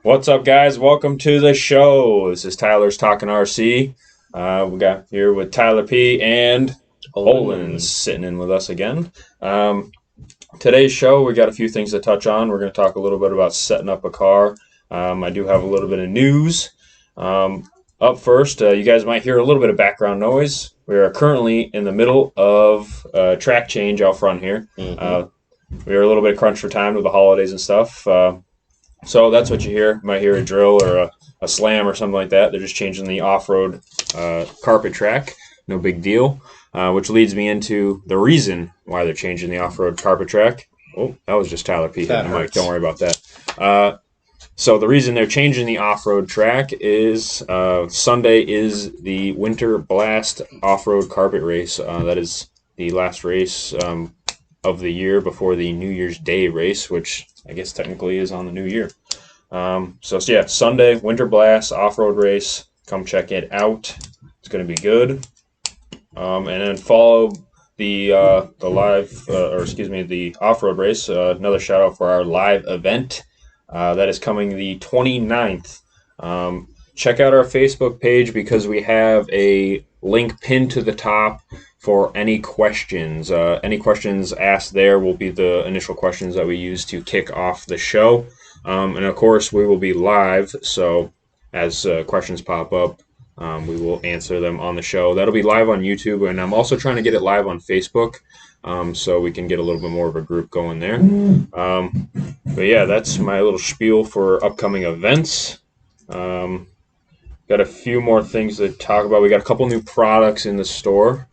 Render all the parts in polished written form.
What's up, guys? Welcome to the show. This is Tyler's Talking RC. We got here with Tyler P. and Olin sitting in with us again. Today's show, we got a few things to touch on. We're going to talk a little bit about setting up a car. I do have a little bit of news. Up first, you guys might hear a little bit of background noise. We are currently in the middle of a track change out front here. We are a little bit crunched for time with the holidays and stuff. So that's what you hear. You might hear a drill or a slam or something like that. They're just changing the off-road carpet track. No big deal. Which leads me into the reason why they're changing the off-road carpet track. Oh, that was just Tyler P. hitting the mic. Don't worry about that. So the reason they're changing the off-road track is Sunday is the Winter Blast off-road carpet race. That is the last race of the year before the New Year's Day race, which I guess technically is on the new year. So yeah, Sunday, Winter Blast, off-road race. Come check it out. It's going to be good. And then follow the the off-road race. Another shout out for our live event. That is coming the 29th. Check out our Facebook page because we have a link pinned to the top for any questions. Any questions asked there will be the initial questions that we use to kick off the show. And of course, we will be live. So as questions pop up, we will answer them on the show. That'll be live on YouTube. And I'm also trying to get it live on Facebook so we can get a little bit more of a group going there. But yeah, that's my little spiel for upcoming events. Got a few more things to talk about. We got a couple new products in the store.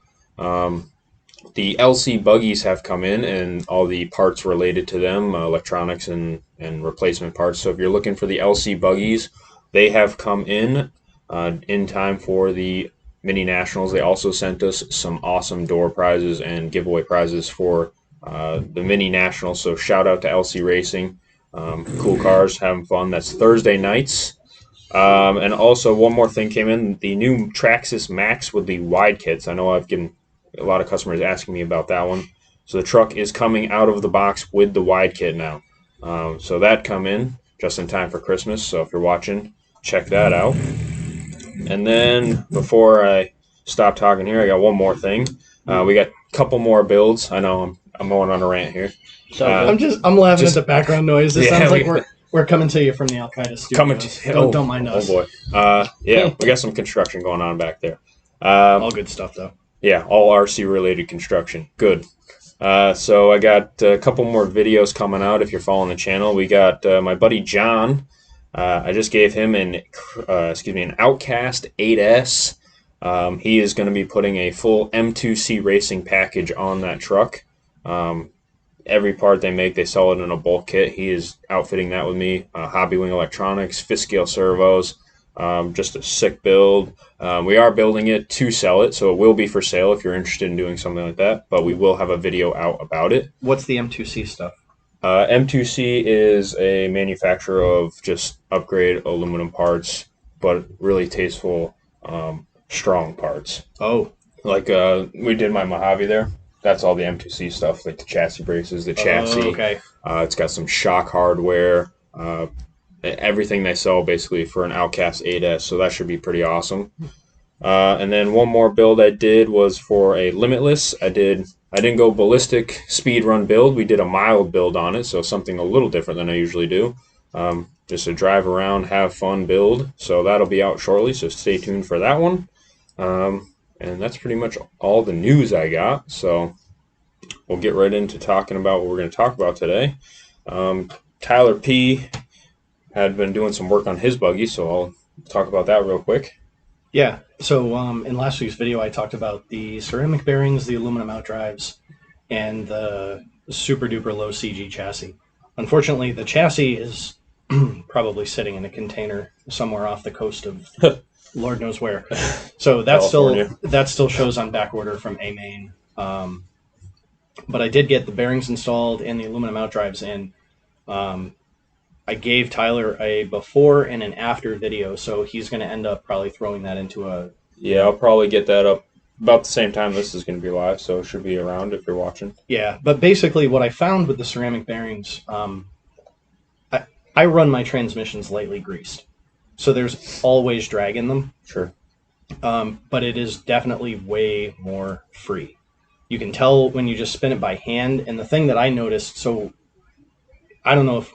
The LC buggies have come in and all the parts related to them, electronics and replacement parts. So if you're looking for the LC buggies, they have come in time for the mini nationals. They also sent us some awesome door prizes and giveaway prizes for the mini nationals. So shout out to LC Racing. Cool cars, having fun. That's Thursday nights. And also one more thing came in, the new Traxxas Max with the wide kits. I know I've gotten a lot of customers asking me about that one. So the truck is coming out of the box with the wide kit now. So that come in just in time for Christmas. So if you're watching, check that out. And then before I stop talking here, I got one more thing. We got a couple more builds. I know I'm going on a rant here. So I'm laughing at the background noise. It sounds like we're coming to you from the Al Qaeda studio. Don't mind us. Oh boy. Yeah, we got some construction going on back there. All good stuff though. Yeah, all RC related construction. Good. So I got a couple more videos coming out if you're following the channel. We got my buddy John. I just gave him an Outcast 8S. He is going to be putting a full M2C racing package on that truck. Every part they make, they sell it in a bulk kit. He is outfitting that with me. Hobby Wing Electronics, fifth scale servos, just a sick build. We are building it to sell it, so it will be for sale if you're interested in doing something like that, but we will have a video out about it. What's the M2C stuff? M2C is a manufacturer of just upgrade aluminum parts, but really tasteful, strong parts. Oh. Like we did my Mojave there. That's all the M2C stuff, like the chassis braces, the chassis. Okay. It's got some shock hardware, everything they sell basically for an Outcast 8S, so that should be pretty awesome. And then one more build I did was for a Limitless. I didn't go ballistic speed run build. We did a mild build on it, so something a little different than I usually do. Just a drive around, have fun build. So that'll be out shortly, so stay tuned for that one. And that's pretty much all the news I got. So we'll get right into talking about what we're going to talk about today. Tyler P. had been doing some work on his buggy, so I'll talk about that real quick. Yeah, so in last week's video I talked about the ceramic bearings, the aluminum outdrives, and the super duper low CG chassis. Unfortunately, the chassis is probably sitting in a container somewhere off the coast of Lord knows where. So that still shows on back order from A-Main. But I did get the bearings installed and the aluminum outdrives in. I gave Tyler a before and an after video, so he's going to end up probably throwing that into a... Yeah, I'll probably get that up about the same time this is going to be live, so it should be around if you're watching. Yeah, but basically what I found with the ceramic bearings, I I run my transmissions lightly greased, so there's always drag in them. Sure. But it is definitely way more free. You can tell when you just spin it by hand. And the thing that I noticed, so I don't know if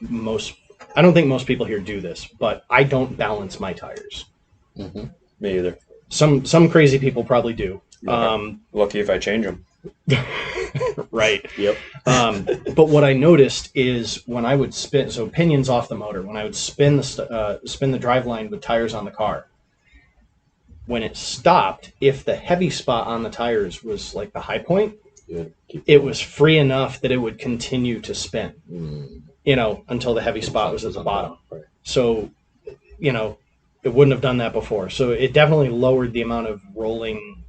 I don't think most people here do this, but I don't balance my tires. Mm-hmm. Me either. Some crazy people probably do. Lucky if I change them. Right. Yep. But what I noticed is when I would spin, so pinions off the motor, when I would spin the driveline with tires on the car, when it stopped, if the heavy spot on the tires was like the high point, it was free enough that it would continue to spin, until the heavy spot was at the bottom. So, it wouldn't have done that before. So it definitely lowered the amount of rolling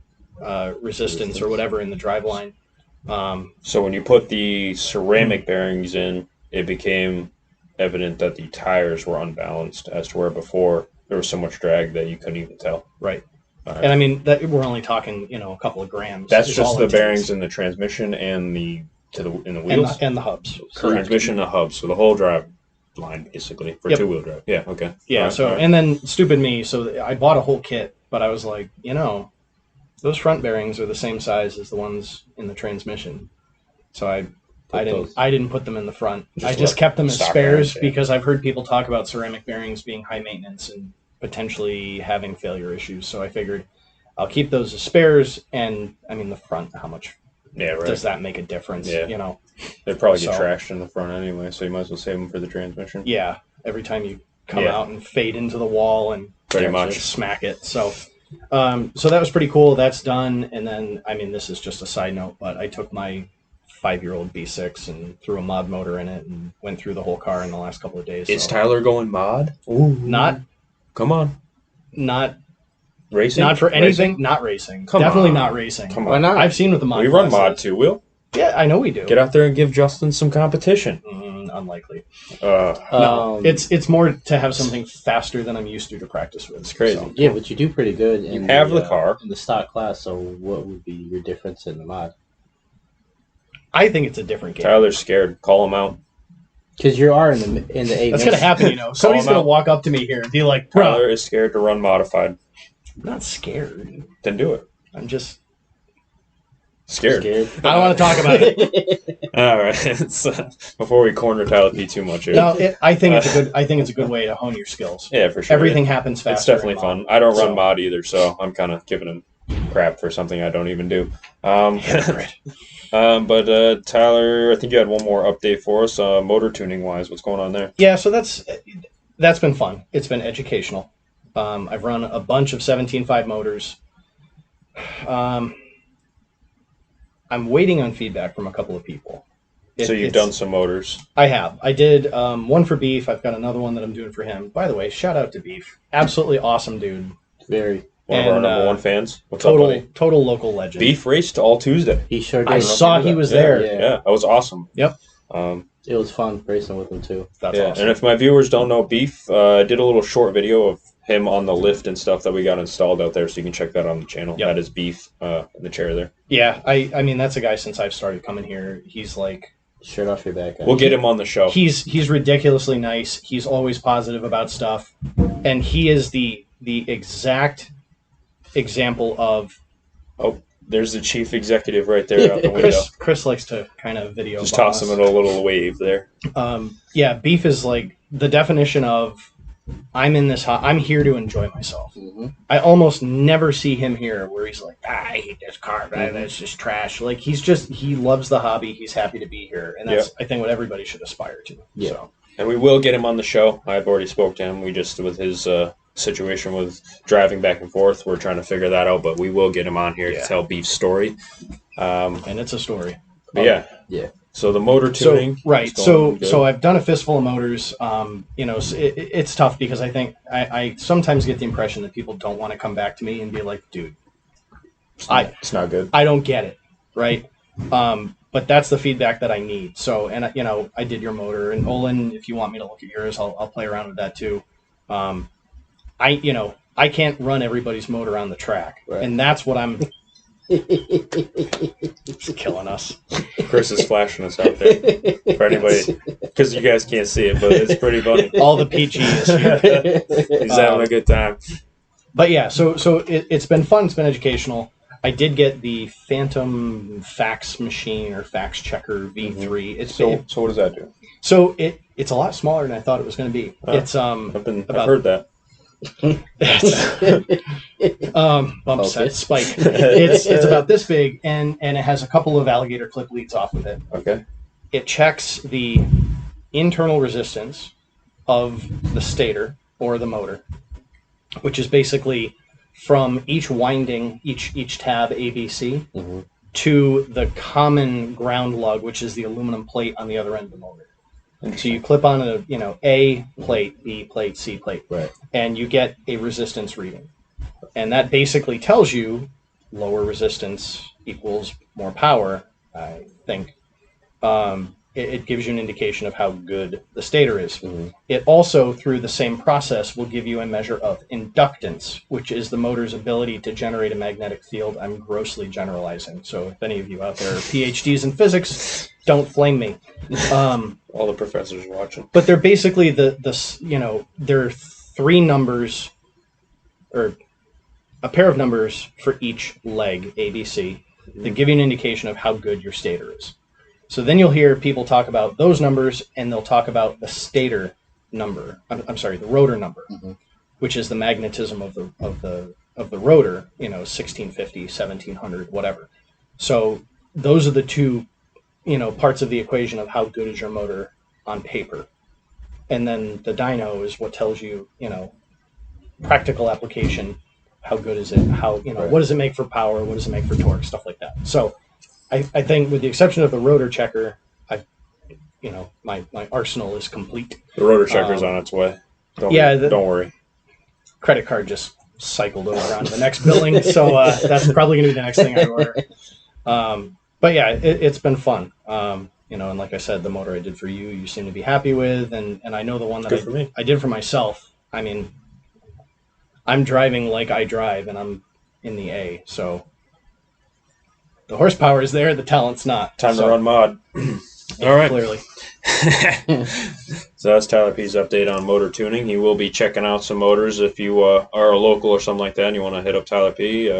resistance or whatever in the driveline. So when you put the ceramic bearings in, it became evident that the tires were unbalanced as to where before there was so much drag that you couldn't even tell. Right. And I mean, we're only talking, a couple of grams. That's just the bearings in the transmission and in the wheels? And the hubs. Correct. Transmission and the hubs. So the whole drive line, basically, for two-wheel drive. Yeah, okay. Yeah, and then stupid me, so I bought a whole kit, but I was like, those front bearings are the same size as the ones in the transmission. So I didn't put them in the front. I just kept them as spares because I've heard people talk about ceramic bearings being high maintenance and potentially having failure issues. So I figured I'll keep those as spares. And I mean, the front, how much does that make a difference? Yeah. They probably get trashed in the front anyway, so you might as well save them for the transmission. Yeah, every time you come out and fade into the wall and pretty much smack it. So that was pretty cool. That's done. And then, I mean, this is just a side note, but I took my 5-year-old B6 and threw a mod motor in it and went through the whole car in the last couple of days. Is Tyler going mod? Ooh. Not. Come on. Not racing. Not for anything. Racing? Not racing. Definitely not racing. Come on. Why not? I've seen with the mod. We run mod too, Will. Yeah, I know we do. Get out there and give Justin some competition. Unlikely. No, it's more to have something faster than I'm used to practice with. It's crazy. So. Yeah, but you do pretty good. You have the car in the stock class. So what would be your difference in the mod? I think it's a different game. Tyler's scared. Call him out. Because you are in the A. That's gonna happen, Somebody's gonna walk up to me here and be like, "Bro, Tyler is scared to run modified." I'm not scared. Then do it. I'm just scared. I don't want to talk about it. All right. Before we corner Tyler P too much here. No, I think it's a good way to hone your skills. Yeah, for sure. Everything happens faster. It's definitely fun. I don't run mod either, so I'm kind of giving him crap for something I don't even do. But Tyler, I think you had one more update for us, motor tuning wise. What's going on there? Yeah, so that's been fun. It's been educational. I've run a bunch of 17.5 motors. I'm waiting on feedback from a couple of people. So you've done some motors. I have. I did one for Beef. I've got another one that I'm doing for him. By the way, shout out to Beef. Absolutely awesome dude. Very. One of our number one fans. What's total, up, buddy? Total local legend. Beef raced all Tuesday. He sure did. I saw he was there. Yeah, that was awesome. Yep. It was fun racing with him too. That's awesome. And if my viewers don't know Beef, I did a little short video of him on the lift and stuff that we got installed out there, so you can check that on the channel. Yep. That is Beef in the chair there. Yeah, I mean, that's a guy since I've started coming here. He's like... Shirt off your back. We'll get him on the show. He's ridiculously nice. He's always positive about stuff. And he is the exact example of... Oh, there's the chief executive right there out the window. Chris likes to kind of video. Just toss him in a little wave there. Yeah, Beef is like the definition of I'm here to enjoy myself. Mm-hmm. I almost never see him here where he's like, I hate this car, that's just trash. Like he loves the hobby. He's happy to be here, and that's I think what everybody should aspire to. Yeah. So. And we will get him on the show. I've already spoke to him. We just with his situation with driving back and forth, we're trying to figure that out. But we will get him on here to tell Beef's story. And it's a story. Yeah. So the motor tuning, So I've done a fistful of motors. It's tough because I think I sometimes get the impression that people don't want to come back to me and be like, "Dude, it's not good. I don't get it." Right. But that's the feedback that I need. So, and I did your motor, and Olin, if you want me to look at yours, I'll play around with that too. I can't run everybody's motor on the track, and that's what I'm It's killing us. Chris is flashing us out there for anybody, because you guys can't see it, but it's pretty funny. All the PG is here. He's having a good time. But yeah, so it's been fun. It's been educational. I did get the Phantom fax machine or fax checker V3. It's So what does that do? So it's a lot smaller than I thought it was going to be. It's I've heard that. Bump set spike. It's about this big, and it has a couple of alligator clip leads off of it. Okay. It checks the internal resistance of the stator or the motor, which is basically from each winding, each tab ABC, to the common ground lug, which is the aluminum plate on the other end of the motor. So you clip on a A plate, B plate, C plate, right, and you get a resistance reading, and that basically tells you lower resistance equals more power. I think it gives you an indication of how good the stator is. It also, through the same process, will give you a measure of inductance, which is the motor's ability to generate a magnetic field. I'm grossly generalizing, so if any of you out there are PhDs in physics, don't flame me. All the professors watching. But they're basically there are three numbers, or a pair of numbers for each leg, ABC, that give you an indication of how good your stator is. So then you'll hear people talk about those numbers, and they'll talk about the stator number. I'm sorry, the rotor number, which is the magnetism of the rotor. 1650, 1700, whatever. So those are the two, parts of the equation of how good is your motor on paper. And then the dyno is what tells you, practical application, how good is it? How, what does it make for power? What does it make for torque? Stuff like that. So I think with the exception of the rotor checker, my arsenal is complete. The rotor checker's on its way. Don't worry. Credit card just cycled over onto the next billing, so that's probably going to be the next thing I order. But yeah, it's been fun. And like I said, the motor I did for you, you seem to be happy with, and I know the one that I did for myself. I mean, I'm driving like I drive, and I'm in the A, so the horsepower is there, the talent's not. Time to run mod. All right. Clearly. So that's Tyler P's update on motor tuning. He will be checking out some motors if you are a local or something like that and you want to hit up Tyler P.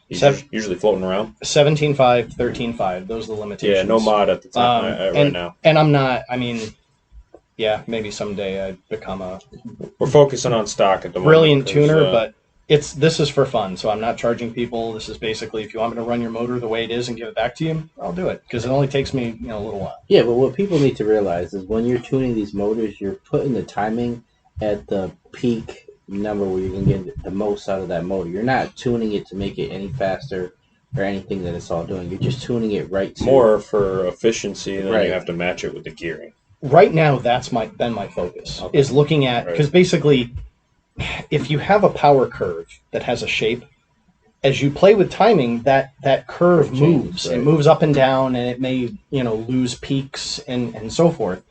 He's usually floating around. 17.5, 13.5. Those are the limitations. Yeah, no mod at the time right now. And I'm not, yeah, maybe someday I'd become a... We're focusing on stock at the moment. Brilliant tuner, but this is for fun, so I'm not charging people. This is basically, if you want me to run your motor the way it is and give it back to you, I'll do it, because it only takes me a little while. Yeah, but what people need to realize is when you're tuning these motors, you're putting the timing at the peak number where you can get the most out of that motor. You're not tuning it to make it any faster or anything that it's all doing. You're just tuning it right to... More for efficiency, and then you have to match it with the gearing. Right now, that's been my focus, is looking at... Because basically... If you have a power curve that has a shape, as you play with timing, that curve moves. Right. It moves up and down, and it may lose peaks and so forth.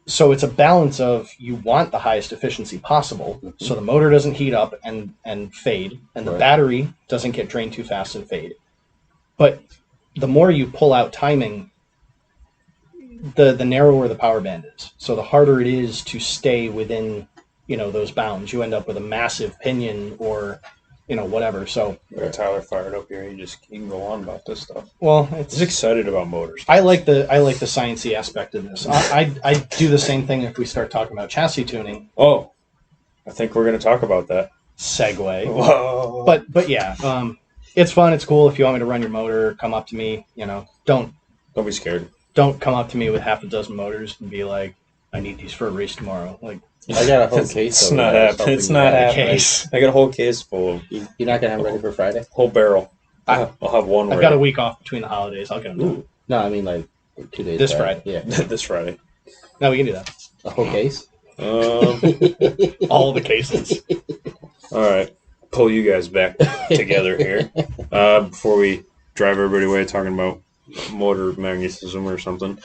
So it's a balance of, you want the highest efficiency possible, so the motor doesn't heat up and fade, and the battery doesn't get drained too fast and fade. But the more you pull out timing, the narrower the power band is. So the harder it is to stay within those bounds. You end up with a massive pinion or, whatever. So Tyler fired up here. He can go on about this stuff. Well, he's excited about motors. I like the sciencey aspect of this. I do the same thing if we start talking about chassis tuning. Oh, I think we're going to talk about that. Segue. Whoa. But yeah, it's fun. It's cool. If you want me to run your motor, come up to me. Don't be scared. Don't come up to me with half a dozen motors and be like, I need these for a race tomorrow. Like, I got a whole case. It's not happening. It's not happening. I got a whole case full of. You're not gonna have them ready for Friday? Whole barrel. I'll have one. I've got a week off between the holidays. I'll get them done. No, I mean like 2 days. This Friday. Yeah, this Friday. No, we can do that. A whole case. All the cases. All right, pull you guys back together here before we drive everybody away talking about motor magnetism or something.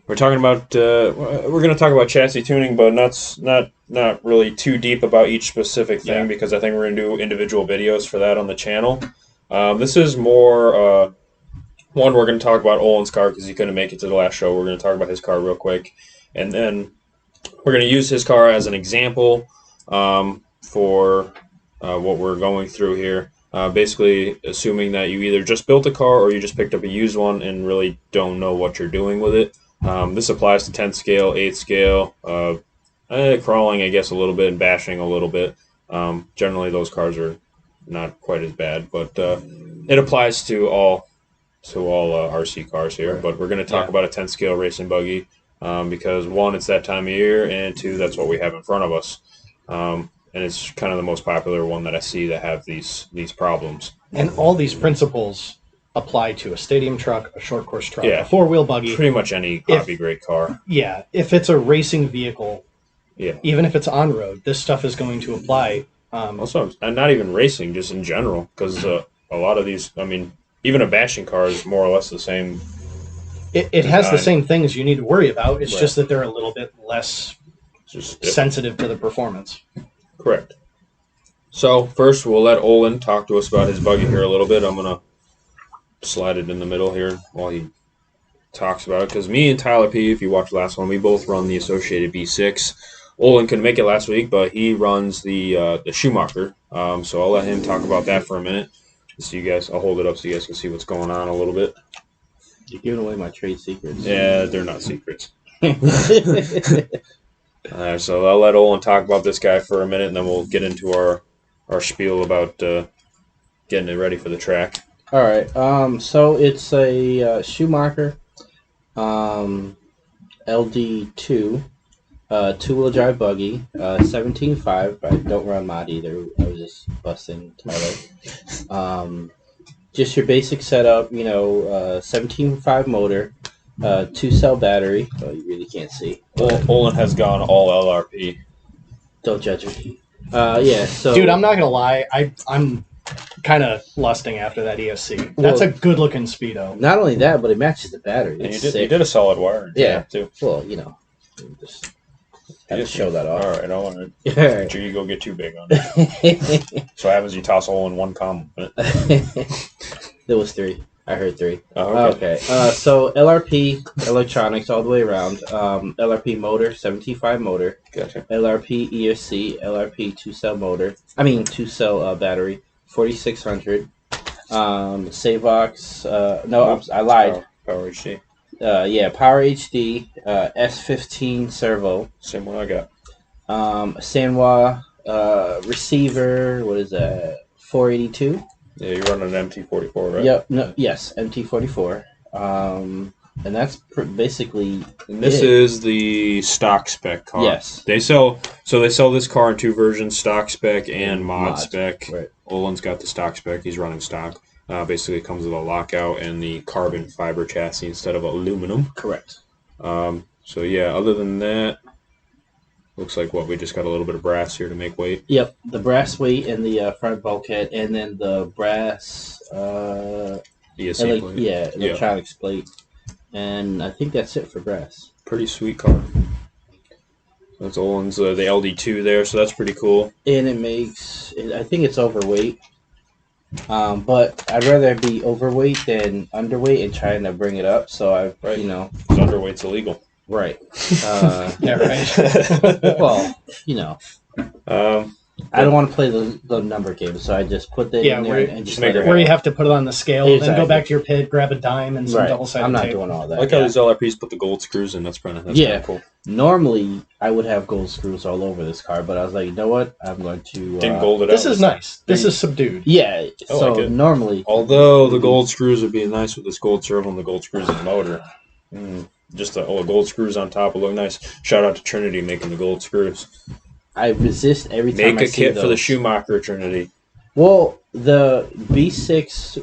We're talking about we're going to talk about chassis tuning, but not really too deep about each specific thing because I think we're going to do individual videos for that on the channel. This is more one. We're going to talk about Olin's car because he couldn't make it to the last show. We're going to talk about his car real quick, and then we're going to use his car as an example for what we're going through here. Basically, assuming that you either just built a car or you just picked up a used one and really don't know what you're doing with it. This applies to 10th scale, 8th scale, crawling, I guess, a little bit, and bashing a little bit. Generally, those cars are not quite as bad, but it applies to all RC cars here. Right. But we're going to talk about a 10th scale racing buggy because, one, it's that time of year, and two, that's what we have in front of us. And it's kind of the most popular one that I see that have these problems. And all these principles apply to a stadium truck, a short course truck, Yeah. a four-wheel buggy. Pretty much any hobby grade car. Yeah, if it's a racing vehicle, Yeah. even if it's on road, this stuff is going to apply. Also, and not even racing, just in general, because a lot of these, I mean, even a bashing car is more or less the same. It has the same things you need to worry about. It's Right. just that they're a little bit less Just sensitive to the performance. correct. So first, we'll let Olin talk to us about his buggy here a little bit. I'm gonna slide it in the middle here while he talks about it, because me and Tyler P, if you watched the last one, we both run the Associated B6. Olin couldn't make it last week, but he runs the Schumacher. So I'll let him talk about that for a minute. So you guys, I'll hold it up so you guys can see what's going on a little bit. You're giving away my trade secrets. Yeah, they're not secrets. So I'll let Olin talk about this guy for a minute, and then we'll get into our spiel about getting it ready for the track. All right. So it's a Schumacher LD2 two-wheel drive buggy, 17.5. I don't run mod either. I was just busting Tyler. Just your basic setup, 17.5 motor, 2-cell battery. Oh, you really can't see. Olin has gone all LRP. Don't judge me. Yeah. So, Dude, I'm not gonna lie. I'm kind of lusting after that ESC. That's a good looking speedo. not only that, but it matches the battery. And It's you sick. did a solid wire. Yeah. Too. Well, just had to show that off. All right, I don't want to. All Make sure you go get too big on it. So what happens? You toss Olin one compliment. There was 3. I heard 3. Oh, Okay. So LRP electronics all the way around. LRP motor, 75 motor. Gotcha. LRP ESC, LRP 2-cell motor. I mean 2-cell battery, 4600. Savox. I lied. Power HD. Power HD, S15 servo. Same one I got. Sanwa receiver. What is that? 482. Yeah, you're running an MT44, right? Yep. No. Yes. MT44. And that's basically. And this is the stock spec car. Yes. They sell this car in 2 versions: stock spec and mod spec. Right. Olin's got the stock spec. He's running stock. Basically, it comes with a lockout and the carbon fiber chassis instead of aluminum. Correct. So yeah, other than that, looks like we just got a little bit of brass here to make weight. Yep. The brass weight and the front bulkhead, and then the brass. ESC plate. Electronics plate, and I think that's it for brass. Pretty sweet car. That's Olin's the LD2 there, so that's pretty cool. And it makes. I think it's overweight. But I'd rather be overweight than underweight and trying to bring it up. So Because underweight's illegal. Right. Yeah, right. Well, I don't want to play the number game, so I just put that in there and just make it. Where you have to put it on the scale, then Exactly. go back to your pit, grab a dime and some Right. double-sided I'm not tape. doing all that. I like how these LRPs put the gold screws in. That's kind of cool. Normally, I would have gold screws all over this car, but I was like, you know what? I'm going to. Didn't gold it This out. is nice. This is subdued. Yeah. I So like it. normally. Although the gold screws would be nice with this gold servo and the gold screws in the motor. Just the gold screws on top would look nice. Shout out to Trinity making the gold screws. I resist every time Make I a see kit for the those. Schumacher, Trinity. Well, the B6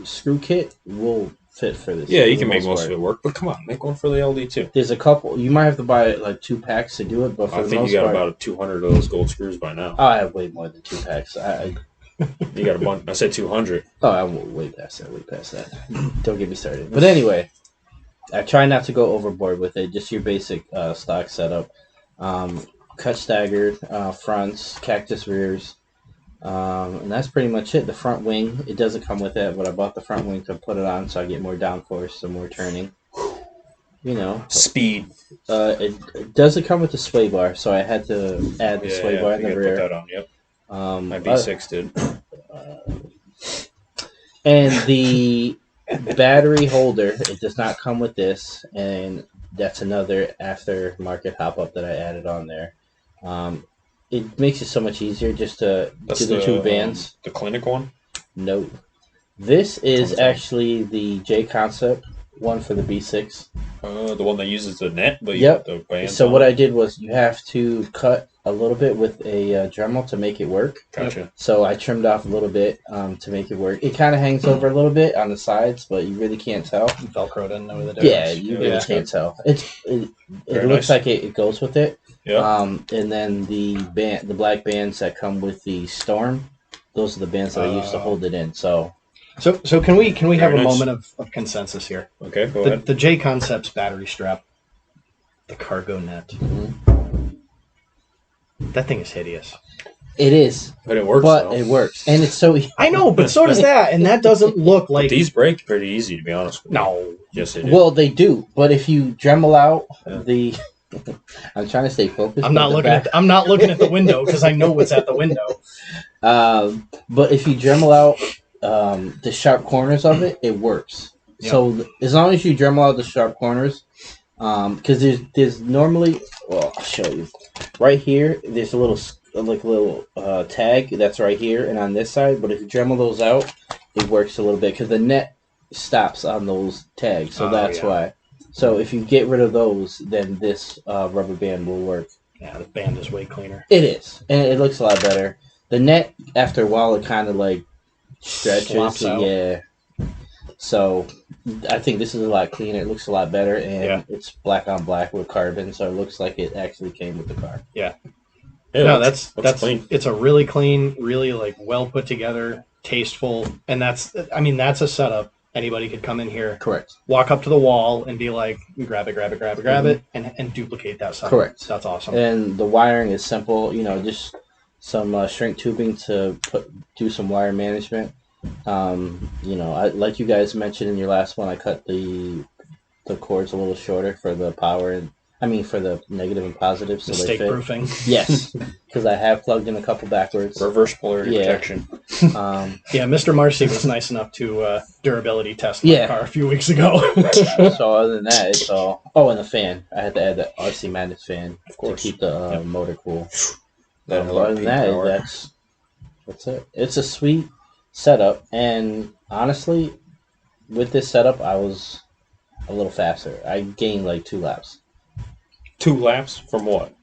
screw kit will fit for this. Yeah, you for can the make most part. of it work, but come on, make one for the LD2. There's a couple. You might have to buy like 2 packs to do it, but for I the think most you got part, about 200 of those gold screws by now. I have way more than 2 packs. You got a bunch. I said 200. I'm way past that. Way past that. Don't get me started. But anyway, I try not to go overboard with it. Just your basic stock setup. Cut staggered fronts, cactus rears, And that's pretty much it. The front wing, it doesn't come with it, but I bought the front wing to put it on so I get more downforce, some more turning. You know, Speed. it doesn't come with the sway bar, so I had to add the sway bar in the rear. Put that on. Yep. My V6 did. And the battery holder, it does not come with this, and that's another aftermarket hop-up that I added on there. It makes it so much easier just to do the two bands. The clinic one? Nope. This is actually the J Concept one for the B6. The one that uses the net, but yep. You put the bands so on. What I did was you have to cut a little bit with a Dremel to make it work. Gotcha. So I trimmed off a little bit to make it work. It kind of hangs over a little bit on the sides, but you really can't tell. Velcro doesn't know the difference. Yeah, you really can't tell. It looks nice. like it goes with it. Yeah. And then the black bands that come with the Storm, those are the bands that I used to hold it in. So can we have nice. a moment of consensus here? Okay, go ahead. The J Concepts battery strap, the cargo net. Mm-hmm. That thing is hideous. It is. But it works. But it works. And it's so... I know, but so does that. And that doesn't look like... But these break pretty easy, to be honest with you. No. Yes, they do. Well, they do. But if you Dremel out the... I'm trying to stay focused. I'm not looking at the window because I know what's at the window. But if you Dremel out the sharp corners of it, it works. Yep. So as long as you Dremel out the sharp corners, because there's normally... Well, I'll show you. Right here, there's a little tag that's right here and on this side. But if you Dremel those out, it works a little bit because the net stops on those tags. So that's why. So if you get rid of those, then this rubber band will work. Yeah, the band is way cleaner. It is, and it looks a lot better. The net, after a while, it kind of like stretches. Yeah. So I think this is a lot cleaner. It looks a lot better, and it's black on black with carbon, so it looks like it actually came with the car. Yeah. Yeah, that's clean. It's a really clean, really like well put together, tasteful, and that's a setup. Anybody could come in here, correct, walk up to the wall and be like, grab it, and duplicate that setup. Correct. That's awesome. And the wiring is simple. You know, just some shrink tubing to do some wire management. You know, like you guys mentioned in your last one, I cut the cords a little shorter for the power and for the negative and positive, so mistake they fit. Proofing. Yes, because I have plugged in a couple backwards. Reverse polarity protection. Mr. Marcy was nice enough to durability test my car a few weeks ago. So other than that, it's all. Oh, and the fan. I had to add the RCMadness fan to keep the motor cool. Other than that, that's it. It's a sweet setup, and honestly, with this setup, I was a little faster. I gained like 2 laps. 2 laps from what?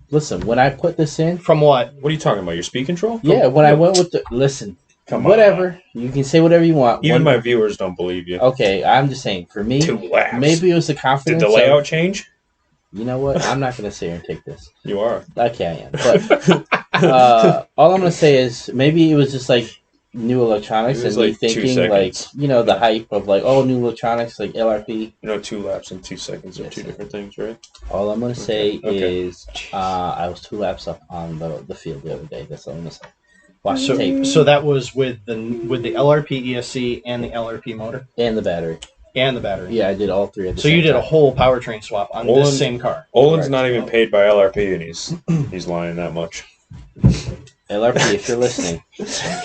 Listen, when I put this in... From what? What are you talking about? Your speed control? Yeah, when I went with the... Listen, whatever. You can say whatever you want. Even my viewers don't believe you. Okay, I'm just saying, for me... 2 laps. Maybe it was the confidence. Did the layout change? You know what? I'm not going to sit here and take this. You are. Okay, I am. But all I'm going to say is maybe it was just like new electronics and me thinking like, you know, the hype of like, oh, new electronics, like LRP. You know, 2 laps and 2 seconds are 2 different things, right? All I'm going to say is I was 2 laps up on the field the other day. That's all I'm going to say. Watch the tape. So that was with the LRP ESC and the LRP motor? And the battery. Yeah, I did all 3 of them. So you did a whole powertrain swap on this same car? Olin's not even paid by LRP, and he's lying that much. LRP, if you're listening.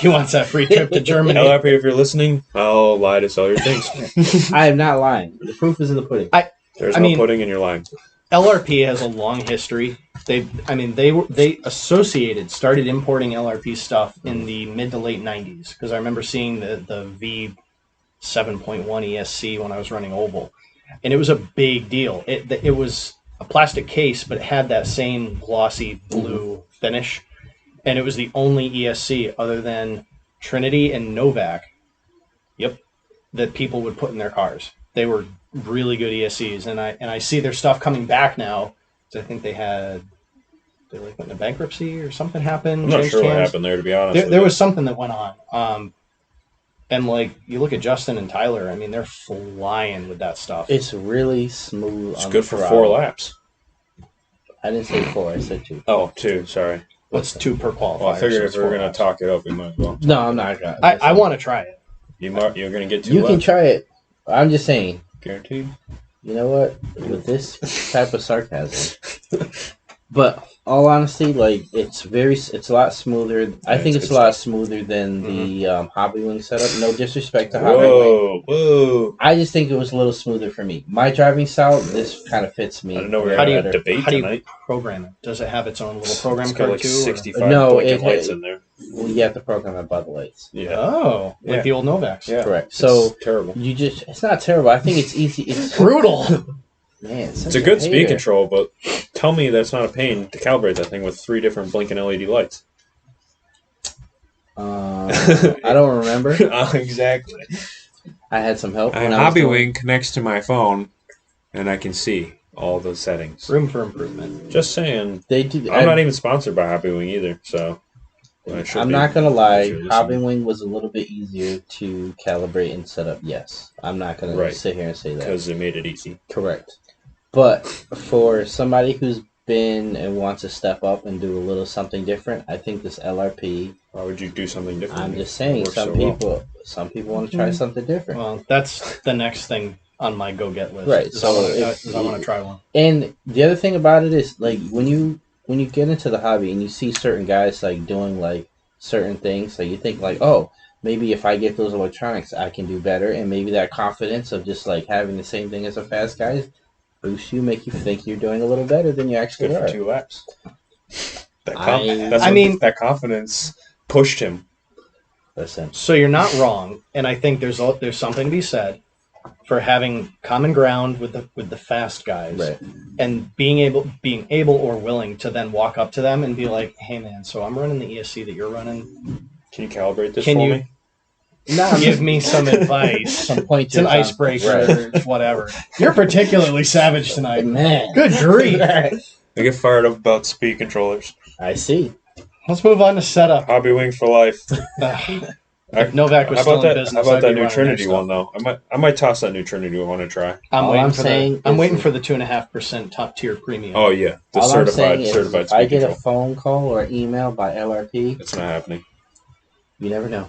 He wants that free trip to Germany. LRP, if you're listening, I'll lie to sell your things. I am not lying. The proof is in the pudding. There's no pudding and you're lying. LRP has a long history. They started importing LRP stuff in the mid to late 90s, because I remember seeing the V7.1 ESC when I was running Oval, and it was a big deal. It was a plastic case, but it had that same glossy blue finish. And it was the only ESC other than Trinity and Novak, that people would put in their cars. They were really good ESCs, and I see their stuff coming back now. So I think they went into bankruptcy or something happened. I'm not sure what happened there, to be honest. There was something that went on. And like you look at Justin and Tyler, I mean, they're flying with that stuff. It's really smooth. It's good for 4 laps. I didn't say 4. I said 2. Oh, 2. Sorry. What's 2 per qualifier? Well, I figured so if it's we were 4 going laps. to talk it up, we might as well. No, I'm not gonna. I want to try it. You're going to get 2 You can laps? try it. I'm just saying. Guaranteed? You know what? With this type of sarcasm. But all honesty, like it's a lot smoother. I think it's a lot smoother than the Hobbywing setup. No disrespect to Hobbywing. Whoa. I just think it was a little smoother for me. My driving style, this kind of fits me. I don't know. We're How do having you a debate how do you tonight. program it? Does it have its own little program It's got card like too? 65 No, blinking it- lights in there. Well, you have to program it by the lights. Or... Yeah. Oh, like Yeah. the old Novaks. Yeah. Correct. It's So terrible. it's not terrible. I think it's easy. It's Brutal. man. It's a good speed control, but tell me that's not a pain to calibrate that thing with 3 different blinking LED lights. I don't remember. Exactly. I had some help. My when I was doing- Hobbywing connects to my phone, and I can see all the settings. Room for improvement. Just saying. They do. I'm not even sponsored by Hobbywing either, so. I'm not gonna lie. if you're listening. Hobbywing was a little bit easier to calibrate and set up. Yes, I'm not gonna Right. sit here and say that. Because it made it easy. Correct. But for somebody who's been and wants to step up and do a little something different, I think this LRP. Why would you do something different? I'm just It saying, works some so well. people want to try something different. Well, that's the next thing on my go get list. Right, is so I want to try one. And the other thing about it is, like, when you get into the hobby and you see certain guys like doing like certain things, so you think like, oh, maybe if I get those electronics, I can do better, and maybe that confidence of just like having the same thing as a fast guy boosts you, make you think you're doing a little better than you actually Good are. for 2 laps. I mean- that confidence pushed him. Listen, So you're not wrong, and I think there's something to be said for having common ground with the fast guys, right? and being able or willing to then walk up to them and be like, "Hey, man, so I'm running the ESC that you're running. Can you calibrate this Can for you- me? No, Give me some advice." some pointers. It's an on- icebreaker, or whatever. You're particularly savage tonight. Man, Good grief. I get fired up about speed controllers. I see. Let's move on to setup. Hobbywing for life. If Novak was How still about in that? business, How about I'd that be new running Trinity their one stuff. though? I might toss that new Trinity one to try. I'm All waiting I'm for saying I'm is- waiting for the 2.5% top tier premium. Oh yeah, the All I'm saying certified is, if I speed get control. a phone call or email by LRP, It's not happening. you never know.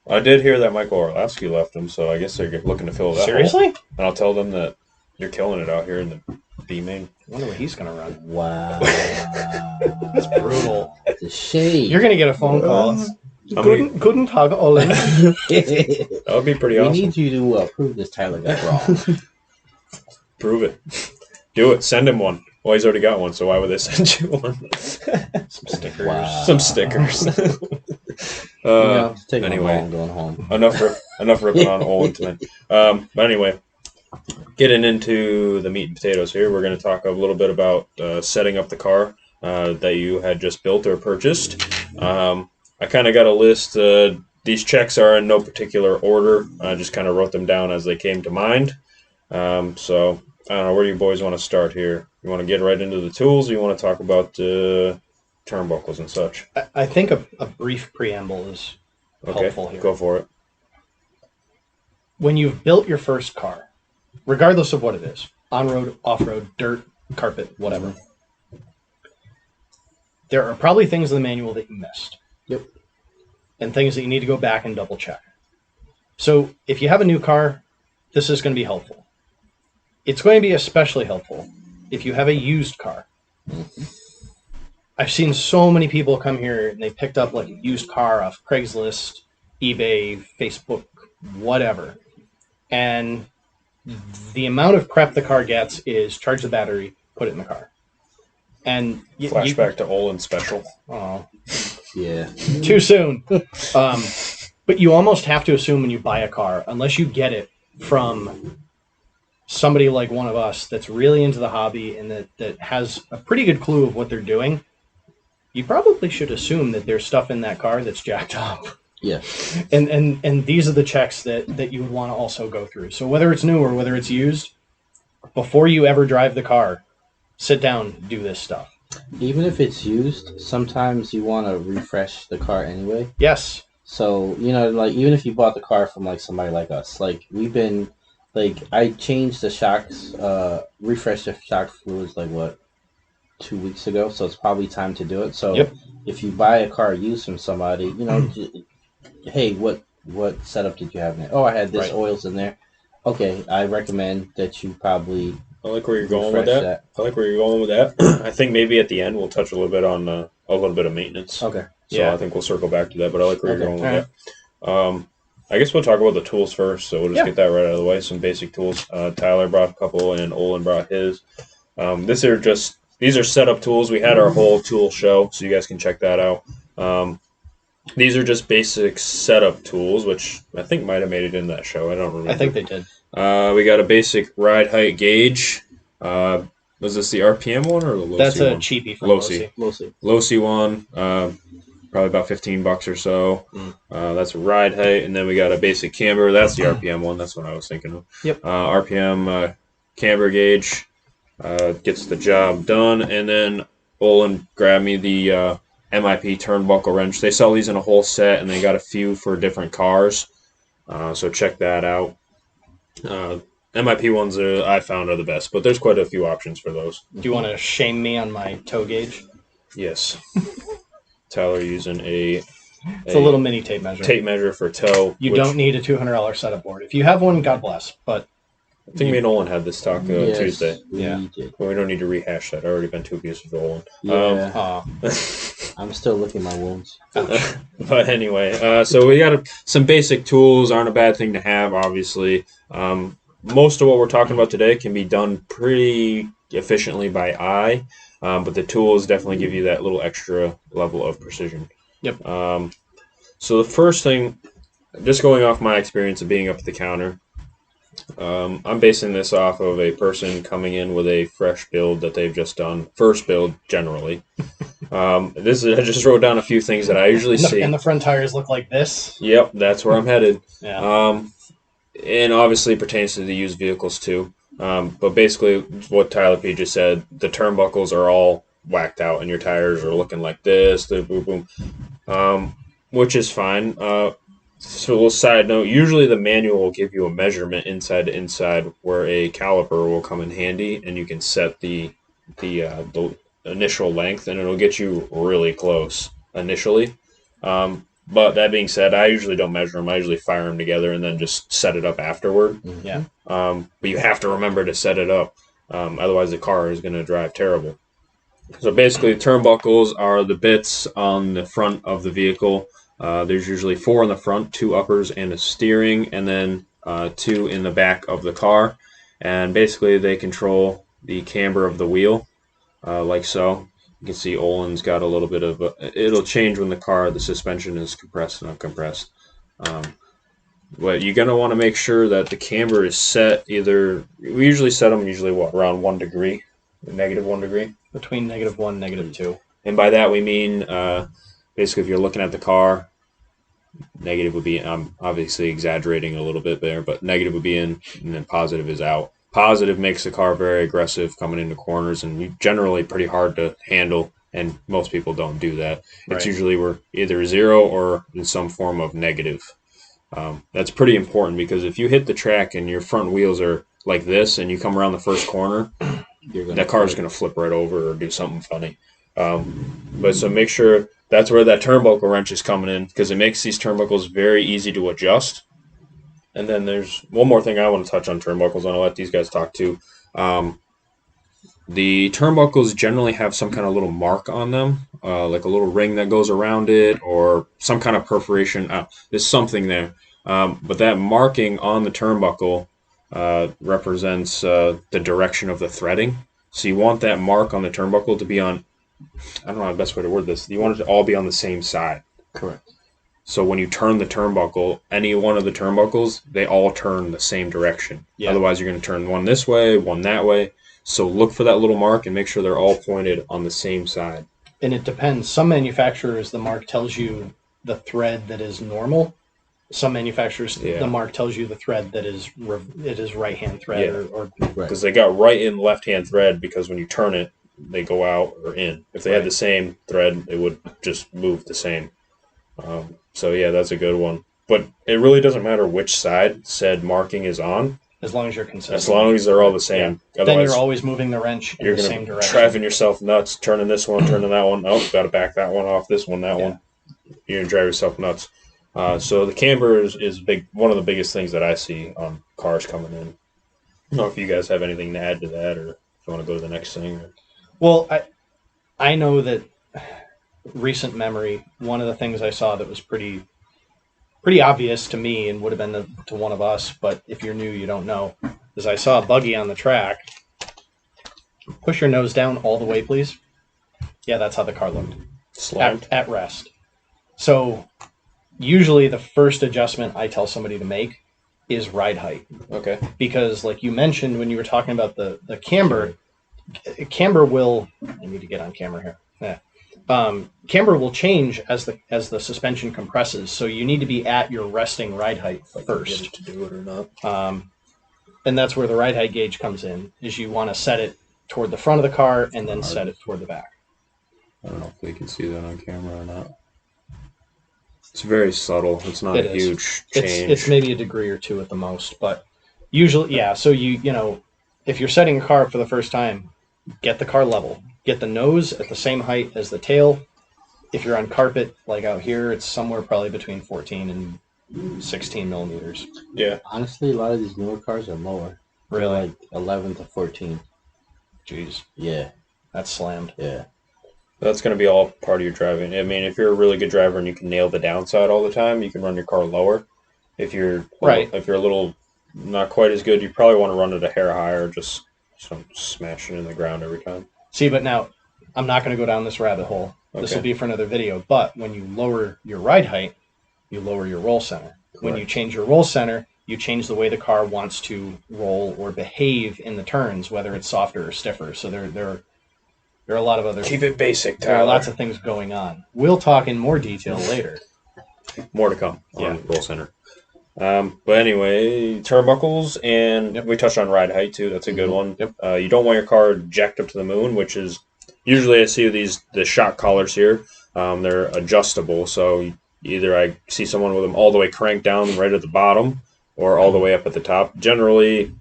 I did hear that Michael Orlowski left him, so I guess they're looking to fill that hole. Seriously? And I'll tell them that you're killing it out here in the B main. I wonder what he's gonna run. Wow, That's brutal. the shade. You're gonna get a phone call. How many- Guten Tag, Olin. That would be pretty We awesome. need you to prove this Tyler got wrong. Prove it. Do it. Send him one. Well, he's already got one, so why would they send you one? Some stickers. Wow. Some stickers. It's taking anyway. a long going home. enough ripping on Olin tonight. But anyway, getting into the meat and potatoes here, we're going to talk a little bit about setting up the car that you had just built or purchased. I kind of got a list. These checks are in no particular order. I just kind of wrote them down as they came to mind. So I don't know, where do you boys want to start here? You want to get right into the tools, or you want to talk about turnbuckles and such? I think a brief preamble is Okay, helpful here. go for it. When you've built your first car, regardless of what it is, on-road, off-road, dirt, carpet, whatever, there are probably things in the manual that you missed. Yep. And things that you need to go back and double check. So if you have a new car, this is going to be helpful. It's going to be especially helpful if you have a used car. I've seen so many people come here and they picked up like a used car off Craigslist, eBay, Facebook, whatever. And the amount of prep the car gets is charge the battery, put it in the car. And Flashback to Olin special. Oh, Yeah. too soon. But you almost have to assume when you buy a car, unless you get it from somebody like one of us that's really into the hobby and that has a pretty good clue of what they're doing, you probably should assume that there's stuff in that car that's jacked up. Yeah. And these are the checks that you would want to also go through. So whether it's new or whether it's used, before you ever drive the car, sit down, do this stuff. Even if it's used, sometimes you want to refresh the car anyway. Yes. So, like, even if you bought the car from, like, somebody like us, like, we've been, like, I changed the shocks, refreshed the shock fluids, like, 2 weeks ago, so it's probably time to do it. So, Yep. if you buy a car used from somebody, you know, hey, what setup did you have in there? Oh, I had this oils in there. Okay, I recommend that you probably. I like where you're going with that. I like where you're going with that. I think maybe at the end we'll touch a little bit on a little bit of maintenance. Okay. So I think we'll circle back to that. But I like where you're going with that. I guess we'll talk about the tools first. So we'll just get that right out of the way. Some basic tools. Tyler brought a couple, and Olin brought his. These are setup tools. We had our whole tool show, so you guys can check that out. These are just basic setup tools, which I think might have made it in that show. I don't remember. I think they did. We got a basic ride height gauge. Was this the RPM one or the Losi one? That's a cheapie from Losi. Losi one, probably about $15 or so. That's a ride height, and then we got a basic camber. That's the RPM one. That's what I was thinking of. Yep. RPM camber gauge gets the job done, and then Olin grabbed me the MIP turnbuckle wrench. They sell these in a whole set, and they got a few for different cars. So check that out. MIP ones I found are the best, but there's quite a few options for those. Do you want to shame me on my toe gauge? Yes. Tyler using it's a little mini tape measure. Tape measure for toe. You don't need a $200 setup board. If you have one, God bless. But I think me and Olin had this talk Tuesday. We Well, we don't need to rehash that. I've already been too abusive to Olin. Yeah. I'm still licking my wounds. But anyway, so we got some basic tools. Aren't a bad thing to have, obviously. Most of what we're talking about today can be done pretty efficiently by eye, but the tools definitely give you that little extra level of precision. Yep. So the first thing, just going off my experience of being up at the counter, I'm basing this off of a person coming in with a fresh build that they've just done. First build, generally. I just wrote down a few things that I usually see. And the front tires look like this? Yep, that's where I'm headed. Yeah. And obviously it pertains to the used vehicles too. But basically what Tyler P just said, the turnbuckles are all whacked out and your tires are looking like this, boom, boom, which is fine. So a little side note, usually the manual will give you a measurement inside to inside where a caliper will come in handy and you can set the initial length and it'll get you really close initially. But that being said, I usually don't measure them. I usually fire them together and then just set it up afterward. Yeah. But you have to remember to set it up. Otherwise, the car is going to drive terrible. So basically, turnbuckles are the bits on the front of the vehicle. There's usually 4 in the front, 2 uppers and a steering, and then 2 in the back of the car. And basically, they control the camber of the wheel, like so. You can see Olin's got a little bit of it'll change when the suspension is compressed and uncompressed. But you're going to want to make sure that the camber is set we usually set them around 1 degree, -1 degree. Between -1 and -2. And by that we mean, basically if you're looking at the car, negative would be, I'm obviously exaggerating a little bit there, but negative would be in and then positive is out. Positive makes the car very aggressive coming into corners and generally pretty hard to handle, and most people don't do that. It's usually we're either 0 or in some form of negative. That's pretty important because if you hit the track and your front wheels are like this and you come around the first corner, that car is going to flip right over or do something funny. But so make sure that's where that turnbuckle wrench is coming in because it makes these turnbuckles very easy to adjust. And then there's one more thing I want to touch on turnbuckles, and I'll let these guys talk too. The turnbuckles generally have some kind of little mark on them, like a little ring that goes around it or some kind of perforation. There's something there. But that marking on the turnbuckle represents the direction of the threading. So you want that mark on the turnbuckle to be on, I don't know the best way to word this, you want it to all be on the same side. Correct. So when you turn the turnbuckle, any one of the turnbuckles, they all turn the same direction. Yeah. Otherwise, you're going to turn one this way, one that way. So look for that little mark and make sure they're all pointed on the same side. And it depends. Some manufacturers, the mark tells you the thread that is normal. Some manufacturers, the mark tells you the thread that is right-hand thread. Because they got right and left-hand thread because when you turn it, they go out or in. If they had the same thread, it would just move the same. So yeah, that's a good one. But it really doesn't matter which side said marking is on. as long as you're consistent. As long as they're all the same. Yeah. Then you're always moving the wrench in the same direction. You're driving yourself nuts, turning this one, turning that one. Oh, got to back that one off, this one, that one. You're going to drive yourself nuts. So the camber is one of the biggest things that I see on cars coming in. I don't know if you guys have anything to add to that, or if you want to go to the next thing. Or... Well, I know that recent memory, one of the things I saw that was pretty obvious to me and would have been to one of us, but if you're new, you don't know, is I saw a buggy on the track. Push your nose down all the way, please. Yeah, that's how the car looked. Slammed. At rest. So usually the first adjustment I tell somebody to make is ride height. Okay. Because like you mentioned when you were talking about the camber will... I need to get on camera here. Yeah. Camber will change as the suspension compresses, so you need to be at your resting ride height first to do it or not. And that's where the ride height gauge comes in, is you want to set it toward the front of the car and then set it toward the back. I don't know if we can see that on camera or not. It's very subtle. It's not a huge change. It's maybe a degree or two at the most, but usually, yeah. So you know, if you're setting a car up for the first time, get the car level. Get the nose at the same height as the tail. If you're on carpet, like out here, it's somewhere probably between 14 and 16 millimeters. Yeah. Honestly, a lot of these newer cars are lower. Really? They're like 11 to 14. Jeez. Yeah. That's slammed. Yeah. That's going to be all part of your driving. I mean, if you're a really good driver and you can nail the downside all the time, you can run your car lower. If you're if you're a little not quite as good, you probably want to run it a hair higher, just smash it in the ground every time. See, but now I'm not going to go down this rabbit hole. Okay. This will be for another video. But when you lower your ride height, you lower your roll center. Correct. When you change your roll center, you change the way the car wants to roll or behave in the turns, whether it's softer or stiffer. So there are a lot of other... Keep it basic, Tyler. There are lots of things going on. We'll talk in more detail later. More to come on roll center. But anyway, turnbuckles, and we touched on ride height too. That's a good one. Yep. You don't want your car jacked up to the moon, which is usually I see the shock collars here. They're adjustable, so either I see someone with them all the way cranked down right at the bottom, or all the way up at the top. Generally,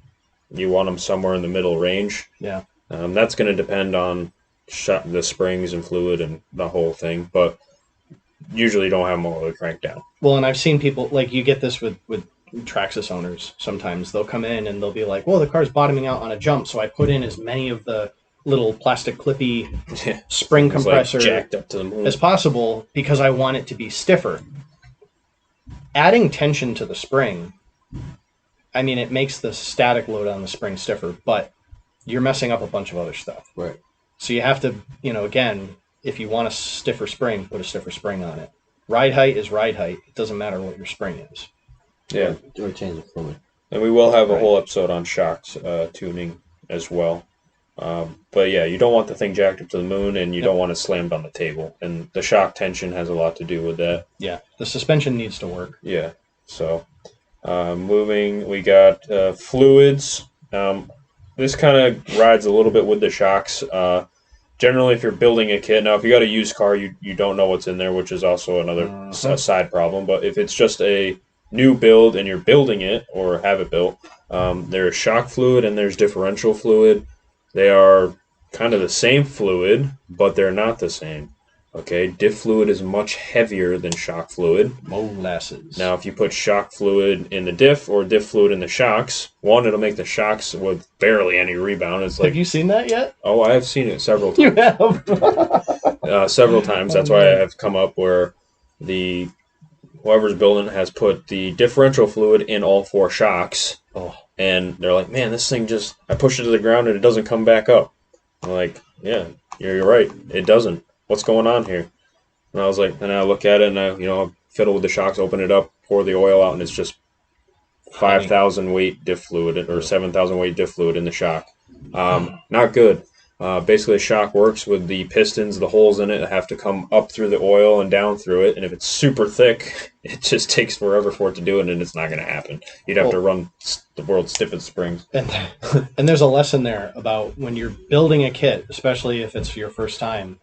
you want them somewhere in the middle range. Yeah. That's going to depend on the springs and fluid and the whole thing, but usually don't have them all the way cranked down. Well, and I've seen people, like you get this with Traxxas owners sometimes. They'll come in and they'll be like, well, the car's bottoming out on a jump, so I put in as many of the little plastic clippy spring compressor jacked up to the moon as possible because I want it to be stiffer. Adding tension to the spring, I mean, it makes the static load on the spring stiffer, but you're messing up a bunch of other stuff. Right. So you have to, again, if you want a stiffer spring, put a stiffer spring on it. Ride height is ride height. It doesn't matter what your spring is. Yeah. Or change the fluid. And we will have a whole episode on shocks tuning as well. But yeah, you don't want the thing jacked up to the moon, and you don't want it slammed on the table. And the shock tension has a lot to do with that. Yeah, the suspension needs to work. Yeah. So moving, we got fluids. This kind of rides a little bit with the shocks. Generally, if you're building a kit, now if you got a used car, you don't know what's in there, which is also another side problem. But if it's just a new build and you're building it or have it built, there's shock fluid and there's differential fluid. They are kind of the same fluid, but they're not the same. Okay, diff fluid is much heavier than shock fluid. Molasses. Now, if you put shock fluid in the diff or diff fluid in the shocks, one, it'll make the shocks with barely any rebound. It's like, have you seen that yet? Oh, I have seen it several times. You have? Several times. That's why I have come up where whoever's building has put the differential fluid in all four shocks. Oh. And they're like, man, this thing I push it to the ground and it doesn't come back up. I'm like, yeah, you're right. It doesn't. What's going on here? And I was like, and I look at it and I fiddle with the shocks, open it up, pour the oil out, and it's just 5,000 weight diff fluid or 7,000 weight diff fluid in the shock. Not good. Basically, shock works with the pistons, the holes in it that have to come up through the oil and down through it. And if it's super thick, it just takes forever for it to do it, and it's not going to happen. You'd have to run the world's stiffest springs. And there's a lesson there about when you're building a kit, especially if it's your first time,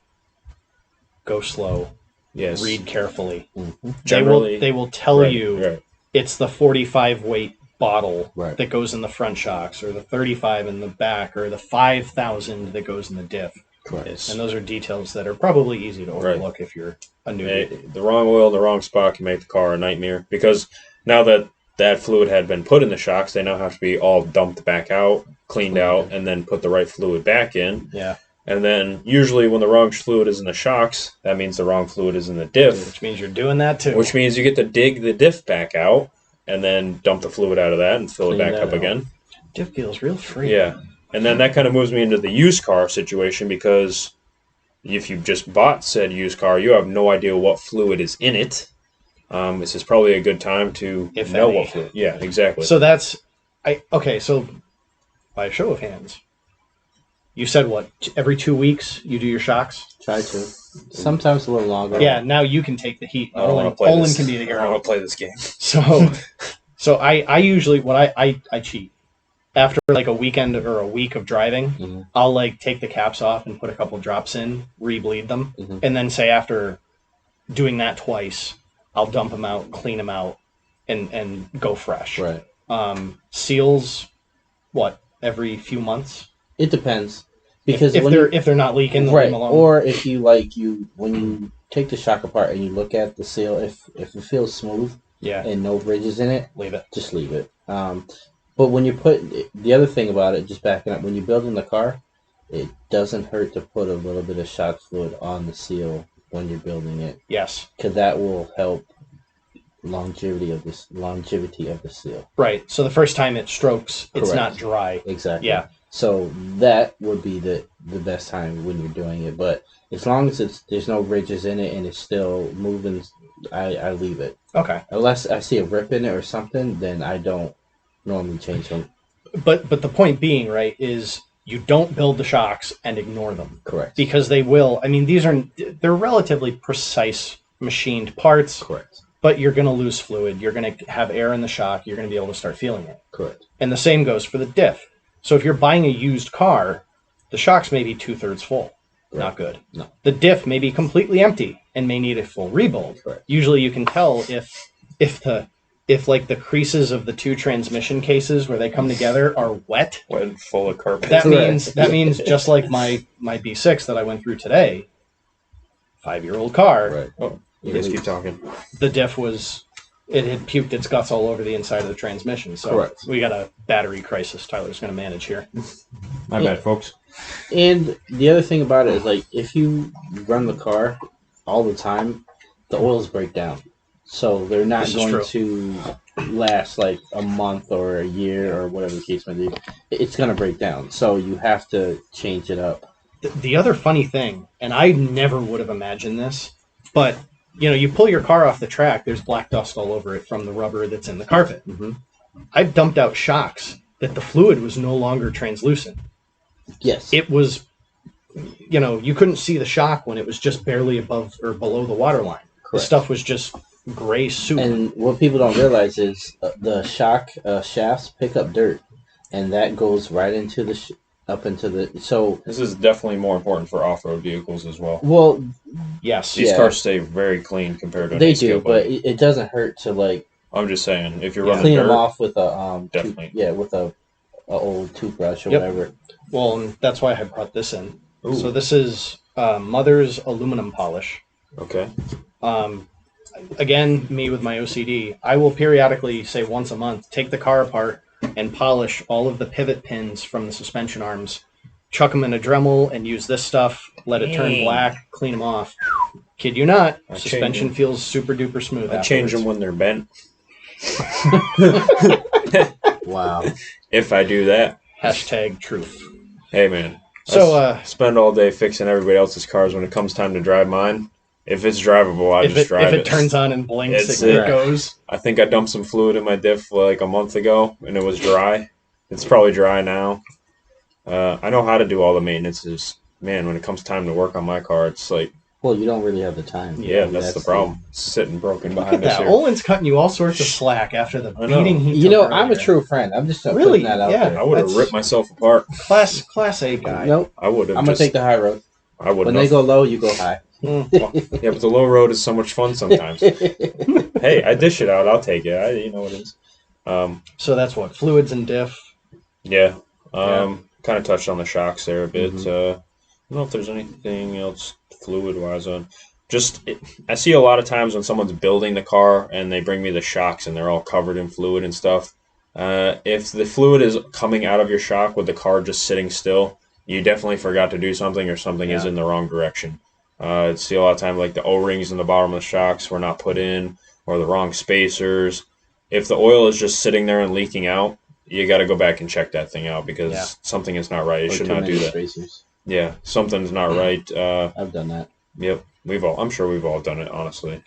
go slow. Yes. Read carefully. Mm-hmm. Generally, they will tell you it's the 45 weight bottle Right. that goes in the front shocks, or the 35 in the back, or the 5,000 that goes in the diff. Correct. And those are details that are probably easy to overlook if you're a newbie. The wrong oil in the wrong spot can make the car a nightmare, because now that that fluid had been put in the shocks, they now have to be all dumped back out, cleaned out, and then put the right fluid back in. Yeah. And then usually when the wrong fluid is in the shocks, that means the wrong fluid is in the diff. Which means you're doing that too. Which means you get to dig the diff back out and then dump the fluid out of that and fill it back up again. Diff feels real free. Yeah. And then that kind of moves me into the used car situation, because if you just bought said used car, you have no idea what fluid is in it. This is probably a good time to know what fluid. Yeah, exactly. So so by a show of hands, you said what? Every 2 weeks you do your shocks? Try to. Sometimes a little longer. Yeah, now you can take the heat. Olin can be the hero. I don't want to play this game. So I usually, I cheat. After like a weekend or a week of driving, I'll like take the caps off and put a couple drops in, re-bleed them, and then say after doing that twice, I'll dump them out, clean them out, and go fresh. Right. Seals, what, every few months? It depends, because if they're not leaking, right, leave them alone. or if you when you take the shock apart and you look at the seal, if it feels smooth, and no ridges in it, leave it. Just leave it. But when you put the other thing about it, just backing up, when you're building the car, it doesn't hurt to put a little bit of shock fluid on the seal when you're building it. Yes, because that will help longevity of the seal. Right. So the first time it strokes, it's Correct. not dry. Exactly. Yeah. So that would be the best time when you're doing it. But as long as there's no ridges in it and it's still moving, I leave it. Okay. Unless I see a rip in it or something, then I don't normally change them. But the point being, right, is you don't build the shocks and ignore them. Correct. Because they will. I mean, they're relatively precise machined parts. Correct. But you're going to lose fluid. You're going to have air in the shock. You're going to be able to start feeling it. Correct. And the same goes for the diff. So if you're buying a used car, the shocks may be 2/3 full. Right. Not good. No. The diff may be completely empty and may need a full rebuild. Correct. Usually you can tell if like the creases of the two transmission cases where they come together are wet and full of carpet. That means just like my B6 that I went through today, 5-year-old car. Right. Oh, you guys keep talking. The diff it had puked its guts all over the inside of the transmission. So Correct. We got a battery crisis Tyler's going to manage here. My bad, folks. And the other thing about it is, like, if you run the car all the time, the oils break down. So they're not going to last like a month or a year or whatever the case may be. It's going to break down. So you have to change it up. The other funny thing, and I never would have imagined this, but you pull your car off the track, there's black dust all over it from the rubber that's in the carpet. Mm-hmm. I've dumped out shocks that the fluid was no longer translucent. Yes. It was, you couldn't see the shock when it was just barely above or below the water line. Correct. The stuff was just gray soup. And what people don't realize is the shock shafts pick up dirt, and that goes right into the up into the. So this is definitely more important for off-road vehicles as well. Well, yes, these cars stay very clean compared to. They do, but it doesn't hurt to like. I'm just saying, if you're running clean dirt, them off with a definitely, with a old toothbrush or whatever. Well, and that's why I brought this in. Ooh. So this is Mother's aluminum polish. Okay. Again, me with my OCD, I will periodically, say once a month, take the car apart and polish all of the pivot pins from the suspension arms, chuck them in a Dremel, and use this stuff, let it turn black, clean them off. Kid you not, suspension feels super duper smooth. I change them when they're bent. Wow. If I do that. Hashtag truth. Hey, man. So spend all day fixing everybody else's cars. When it comes time to drive mine, if it's drivable, I just drive it. If it turns on and blinks, it goes. I think I dumped some fluid in my diff like a month ago, and it was dry. It's probably dry now. I know how to do all the maintenances. Man, when it comes time to work on my car, it's like... Well, you don't really have the time. Yeah, that's the problem. Sitting broken behind us here. Olin's cutting you all sorts of slack after the beating he took I'm a true friend. I'm just really putting that out there. I would have ripped myself apart. Class A guy. Nope. I would have. I'm going to take the high road. I would. When they go low, you go high. Yeah, but the low road is so much fun sometimes. Hey, I dish it out. I'll take it. You know what it is. So that's what, fluids and diff. Yeah. Yeah. Kind of touched on the shocks there a bit. Mhm. I don't know if there's anything else fluid wise on. I see a lot of times when someone's building the car and they bring me the shocks and they're all covered in fluid and stuff. If the fluid is coming out of your shock with the car just sitting still, you definitely forgot to do something or something is Yeah. in the wrong direction. I see a lot of times like the O-rings in the bottom of the shocks were not put in or the wrong spacers. If the oil is just sitting there and leaking out, you got to go back and check that thing out because Yeah. something is not right. It Or should too not do many that. spacers. Yeah, something's not right. I've done that. Yep, I'm sure we've all done it, honestly.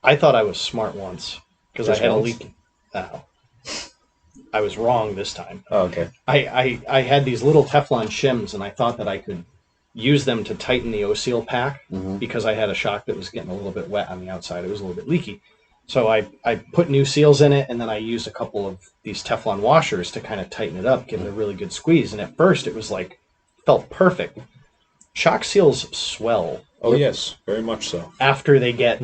I thought I was smart once because I Just had once? a leak. I was wrong this time. Oh, okay. I had these little Teflon shims, and I thought that I could use them to tighten the O-seal pack Mhm. because I had a shock that was getting a little bit wet on the outside. It was a little bit leaky. So I put new seals in it, and then I used a couple of these Teflon washers to kind of tighten it up, give it a really good squeeze. And at first, it was like, felt perfect. Shock seals swell Oh, yes, very much so. after they get,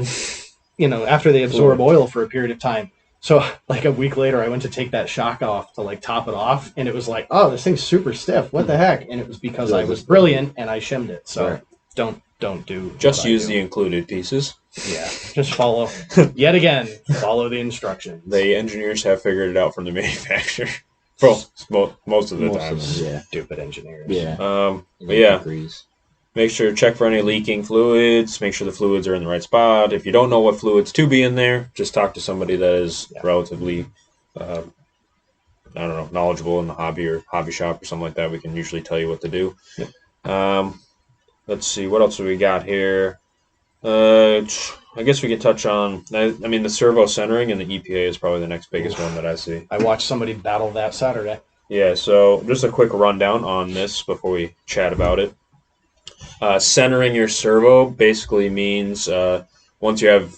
after they absorb oil for a period of time. So like a week later, I went to take that shock off to like top it off, and it was like, oh, this thing's super stiff. What the heck? And it was because I was brilliant and I shimmed it. So Right. don't do Just what I use do. the included pieces. Yeah, just follow. Yet again, follow the instructions. The engineers have figured it out from the manufacturer. Well, most of the Most time. of them, yeah. Stupid engineers. Yeah. But yeah, Degrees. make sure to check for any leaking fluids. Make sure the fluids are in the right spot. If you don't know what fluids to be in there, just talk to somebody that is relatively, I don't know, knowledgeable in the hobby or hobby shop or something like that. We can usually tell you what to do. Yep. Let's see, what else do we got here? I guess we could touch on. I mean, the servo centering and the EPA is probably the next biggest one that I see. I watched somebody battle that Saturday. Yeah, so just a quick rundown on this before we chat about it. Centering your servo basically means once you have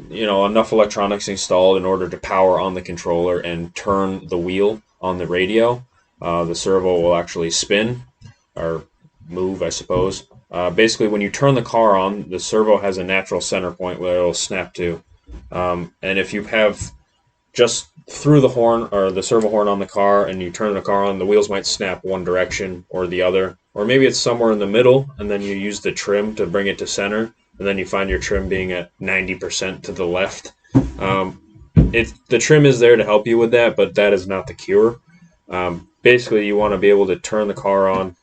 enough electronics installed in order to power on the controller and turn the wheel on the radio, the servo will actually spin or move, I suppose. Basically, when you turn the car on, the servo has a natural center point where it'll snap to. And if you have just through the horn or the servo horn on the car and you turn the car on, the wheels might snap one direction or the other. Or maybe it's somewhere in the middle, and then you use the trim to bring it to center, and then you find your trim being at 90% to the left. The trim is there to help you with that, but that is not the cure. Basically, you want to be able to turn the car on,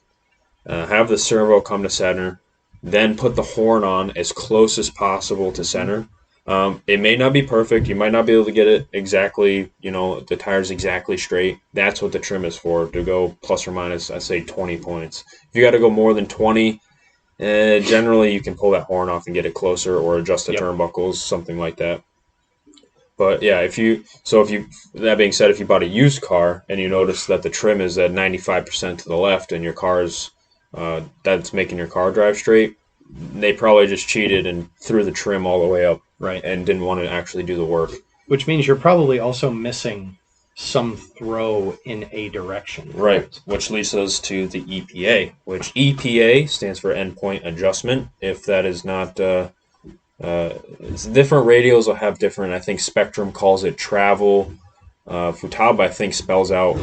have the servo come to center, then put the horn on as close as possible to center. It may not be perfect. You might not be able to get it exactly, the tires exactly straight. That's what the trim is for, to go plus or minus, I say 20 points. If you got to go more than 20, generally you can pull that horn off and get it closer or adjust the turnbuckles, something like that. But yeah, that being said, if you bought a used car and you notice that the trim is at 95% to the left and your car's that's making your car drive straight, they probably just cheated and threw the trim all the way up, right, and didn't want to actually do the work. Which means you're probably also missing some throw in a direction. Right, which leads us to the EPA, which EPA stands for endpoint adjustment. If that is not, different radios will have different. I think Spectrum calls it travel. Futaba, I think, spells out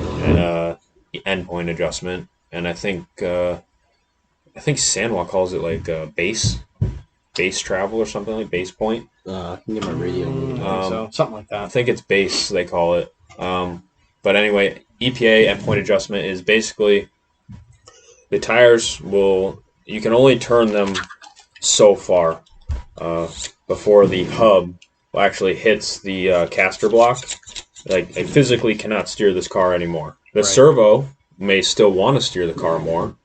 endpoint adjustment, and I think Sanwa calls it like base travel or something, like base point. I can get my radio. So something like that. I think it's base, they call it. But anyway, EPA endpoint adjustment is basically the tires you can only turn them so far before the hub actually hits the caster block. Like, it physically cannot steer this car anymore. The servo may still want to steer the car more,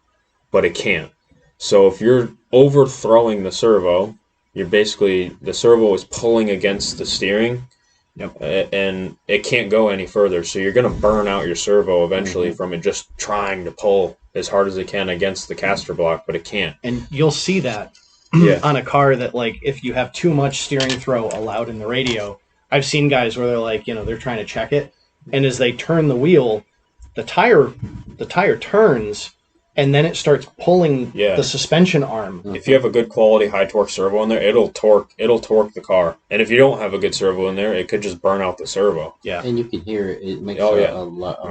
but it can't. So if you're overthrowing the servo, the servo is pulling against the steering, and it can't go any further. So you're going to burn out your servo eventually from it just trying to pull as hard as it can against the caster block, but it can't. And you'll see that on a car that, like, if you have too much steering throw allowed in the radio, I've seen guys where they're like, they're trying to check it, and as they turn the wheel, the tire turns, and then it starts pulling Yeah. the suspension arm. If you have a good quality high torque servo in there, it'll torque the car. And if you don't have a good servo in there, it could just burn out the servo. Yeah. And you can hear it. It makes Oh, a yeah.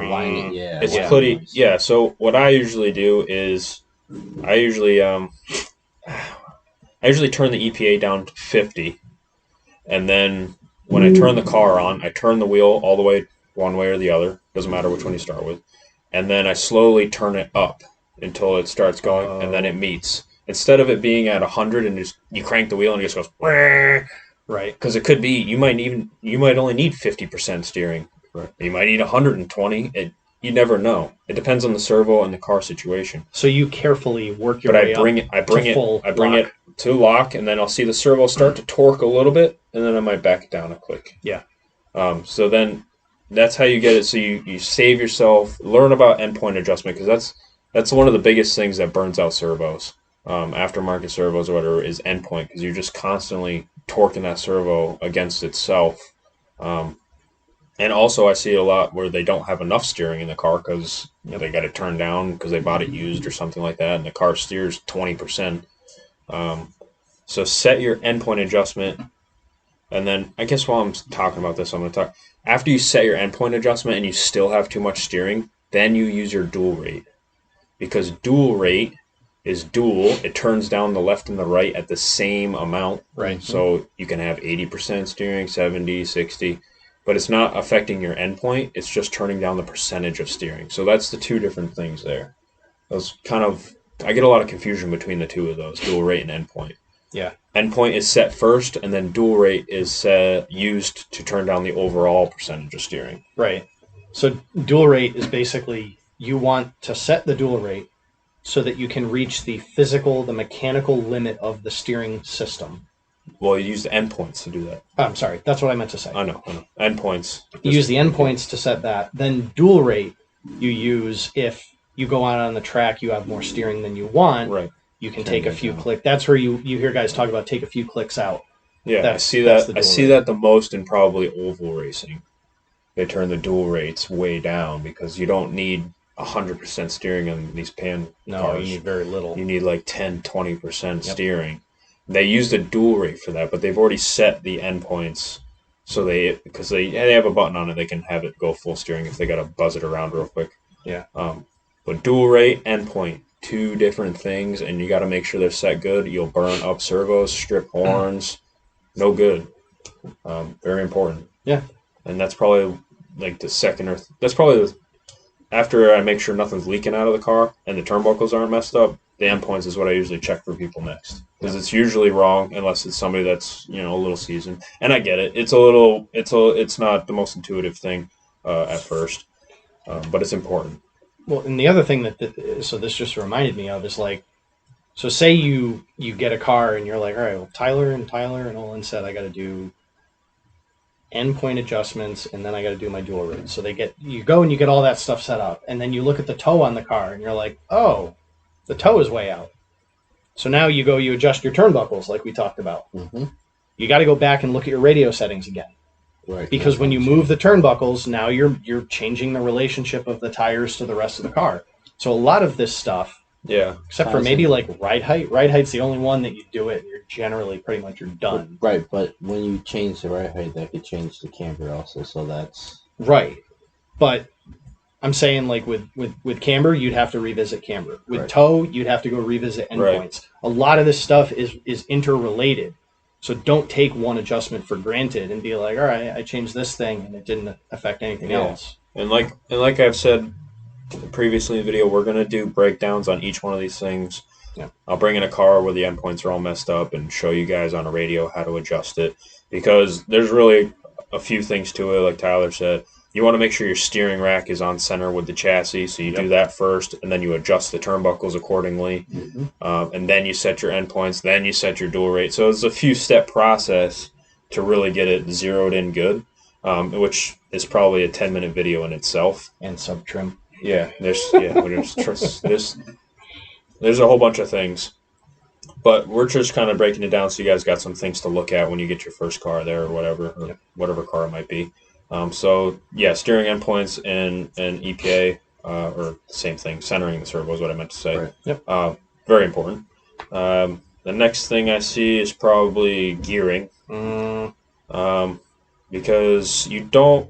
whining. Yeah. It's whining pretty. noise. Yeah. So what I usually do is, I usually turn the EPA down to 50, and then when I turn the car on, I turn the wheel all the way one way or the other. Doesn't matter which one you start with, and then I slowly turn it up until it starts going, and then it meets. Instead of it being at 100 and just you crank the wheel and it just goes, Right. Because it could be you might only need 50% steering. Right. You might need 120. You never know. It depends on the servo and the car situation. So you carefully work your But way I bring up it to lock, and then I'll see the servo start to torque a little bit, and then I might back it down a click. Yeah. So then that's how you get it. So you save yourself. Learn about endpoint adjustment, because that's one of the biggest things that burns out servos, aftermarket servos or whatever, is endpoint, because you're just constantly torquing that servo against itself. And also I see a lot where they don't have enough steering in the car because they got it turned down because they bought it used or something like that, and the car steers 20%. So set your endpoint adjustment, and then I guess while I'm talking about this, I'm going to talk. After you set your endpoint adjustment and you still have too much steering, then you use your dual rate, because dual rate is dual. It turns down the left and the right at the same amount. Right. So you can have 80% steering, 70, 60, but it's not affecting your endpoint. It's just turning down the percentage of steering. So that's the two different things there. I get a lot of confusion between the two of those, dual rate and endpoint. Yeah. Endpoint is set first, and then dual rate is used to turn down the overall percentage of steering. Right. So dual rate is basically you want to set the dual rate so that you can reach the mechanical limit of the steering system. Well, you use the endpoints to do that. I'm sorry, that's what I meant to say. I know. Endpoints. You use the endpoints to set that. Then dual rate you use if you go out on the track, you have more steering than you want. Right. You can take a few clicks. That's where you hear guys talk about take a few clicks out. Yeah, I see that the most in probably oval racing. They turn the dual rates way down because you don't need 100% steering on these cars. You need very little. You need like 10, 20% steering. They use the dual rate for that, but they've already set the endpoints so they have a button on it. They can have it go full steering if they got to buzz it around real quick. Yeah. But dual rate, endpoint, two different things, and you got to make sure they're set good. You'll burn up servos, strip horns, no good. Very important. Yeah. And that's probably like the second after I make sure nothing's leaking out of the car and the turnbuckles aren't messed up. The endpoints is what I usually check for people next, because it's usually wrong unless it's somebody that's a little seasoned. And I get it. It's not the most intuitive thing at first, but it's important. Well, and the other thing so this just reminded me of is so say you get a car and you're like, all right, well, Tyler and Olin said I got to do endpoint adjustments and then I got to do my dual rate. So you go and you get all that stuff set up, and then you look at the toe on the car and you're like, oh, the toe is way out. So now you adjust your turnbuckles like we talked about. Mm-hmm. You got to go back and look at your radio settings again. Right. Because when you move the turnbuckles, now you're changing the relationship of the tires to the rest of the car. So a lot of this stuff, except for maybe like ride height's the only one that you do it, and you're generally pretty much you're done. Right, but when you change the ride height, that could change the camber also. So that's right. But I'm saying like with camber, you'd have to revisit camber. With toe, you'd have to go revisit endpoints. Right. A lot of this stuff is interrelated. So don't take one adjustment for granted and be like, all right, I changed this thing and it didn't affect anything else. And like I've said previously in the video, we're going to do breakdowns on each one of these things. Yeah. I'll bring in a car where the endpoints are all messed up and show you guys on a radio how to adjust it, because there's really a few things to it. Like Tyler said, you want to make sure your steering rack is on center with the chassis, so you do that first, and then you adjust the turnbuckles accordingly, and then you set your endpoints, then you set your dual rate. So it's a few-step process to really get it zeroed in good, which is probably a 10-minute video in itself. And sub-trim. Yeah, there's a whole bunch of things. But we're just kind of breaking it down so you guys got some things to look at when you get your first car there or whatever car it might be. Steering endpoints and EPA. or same thing, centering the servo is what I meant to say. Right. Yep. Very important. The next thing I see is probably gearing, because you don't.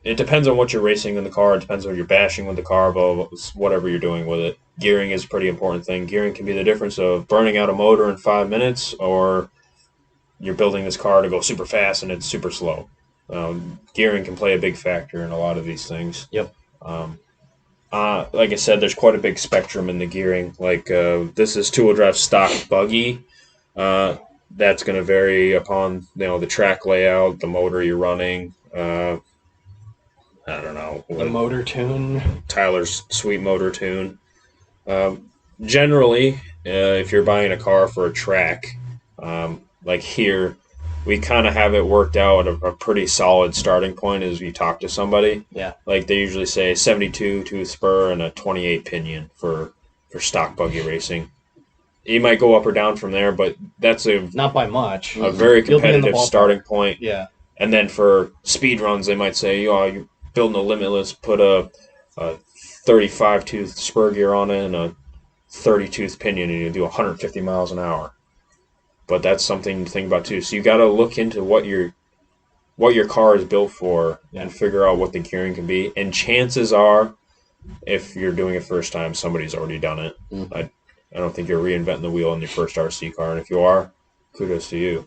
It depends on what you're racing in the car. It depends on what you're bashing with the car, whatever you're doing with it. Gearing is a pretty important thing. Gearing can be the difference of burning out a motor in 5 minutes, or you're building this car to go super fast and it's super slow. Gearing can play a big factor in a lot of these things. Yep. Like I said, there's quite a big spectrum in the gearing. Like this is two-wheel drive stock buggy. That's going to vary upon the track layout, the motor you're running. I don't know. The motor tune. Tyler's sweet motor tune. Generally, if you're buying a car for a track, like here, we kind of have it worked out at a pretty solid starting point as you talk to somebody. Yeah. Like they usually say 72 tooth spur and a 28 pinion for stock buggy racing. You might go up or down from there, but that's not by much. A very competitive starting point. Yeah. And then for speed runs, they might say, you're building a limitless, put a 35 tooth spur gear on it and a 30 tooth pinion, and you do 150 miles an hour. But that's something to think about too. So you got to look into what your car is built for and figure out what the gearing can be. And chances are, if you're doing it first time, somebody's already done it. I don't think you're reinventing the wheel in your first RC car, and if you are, kudos to you.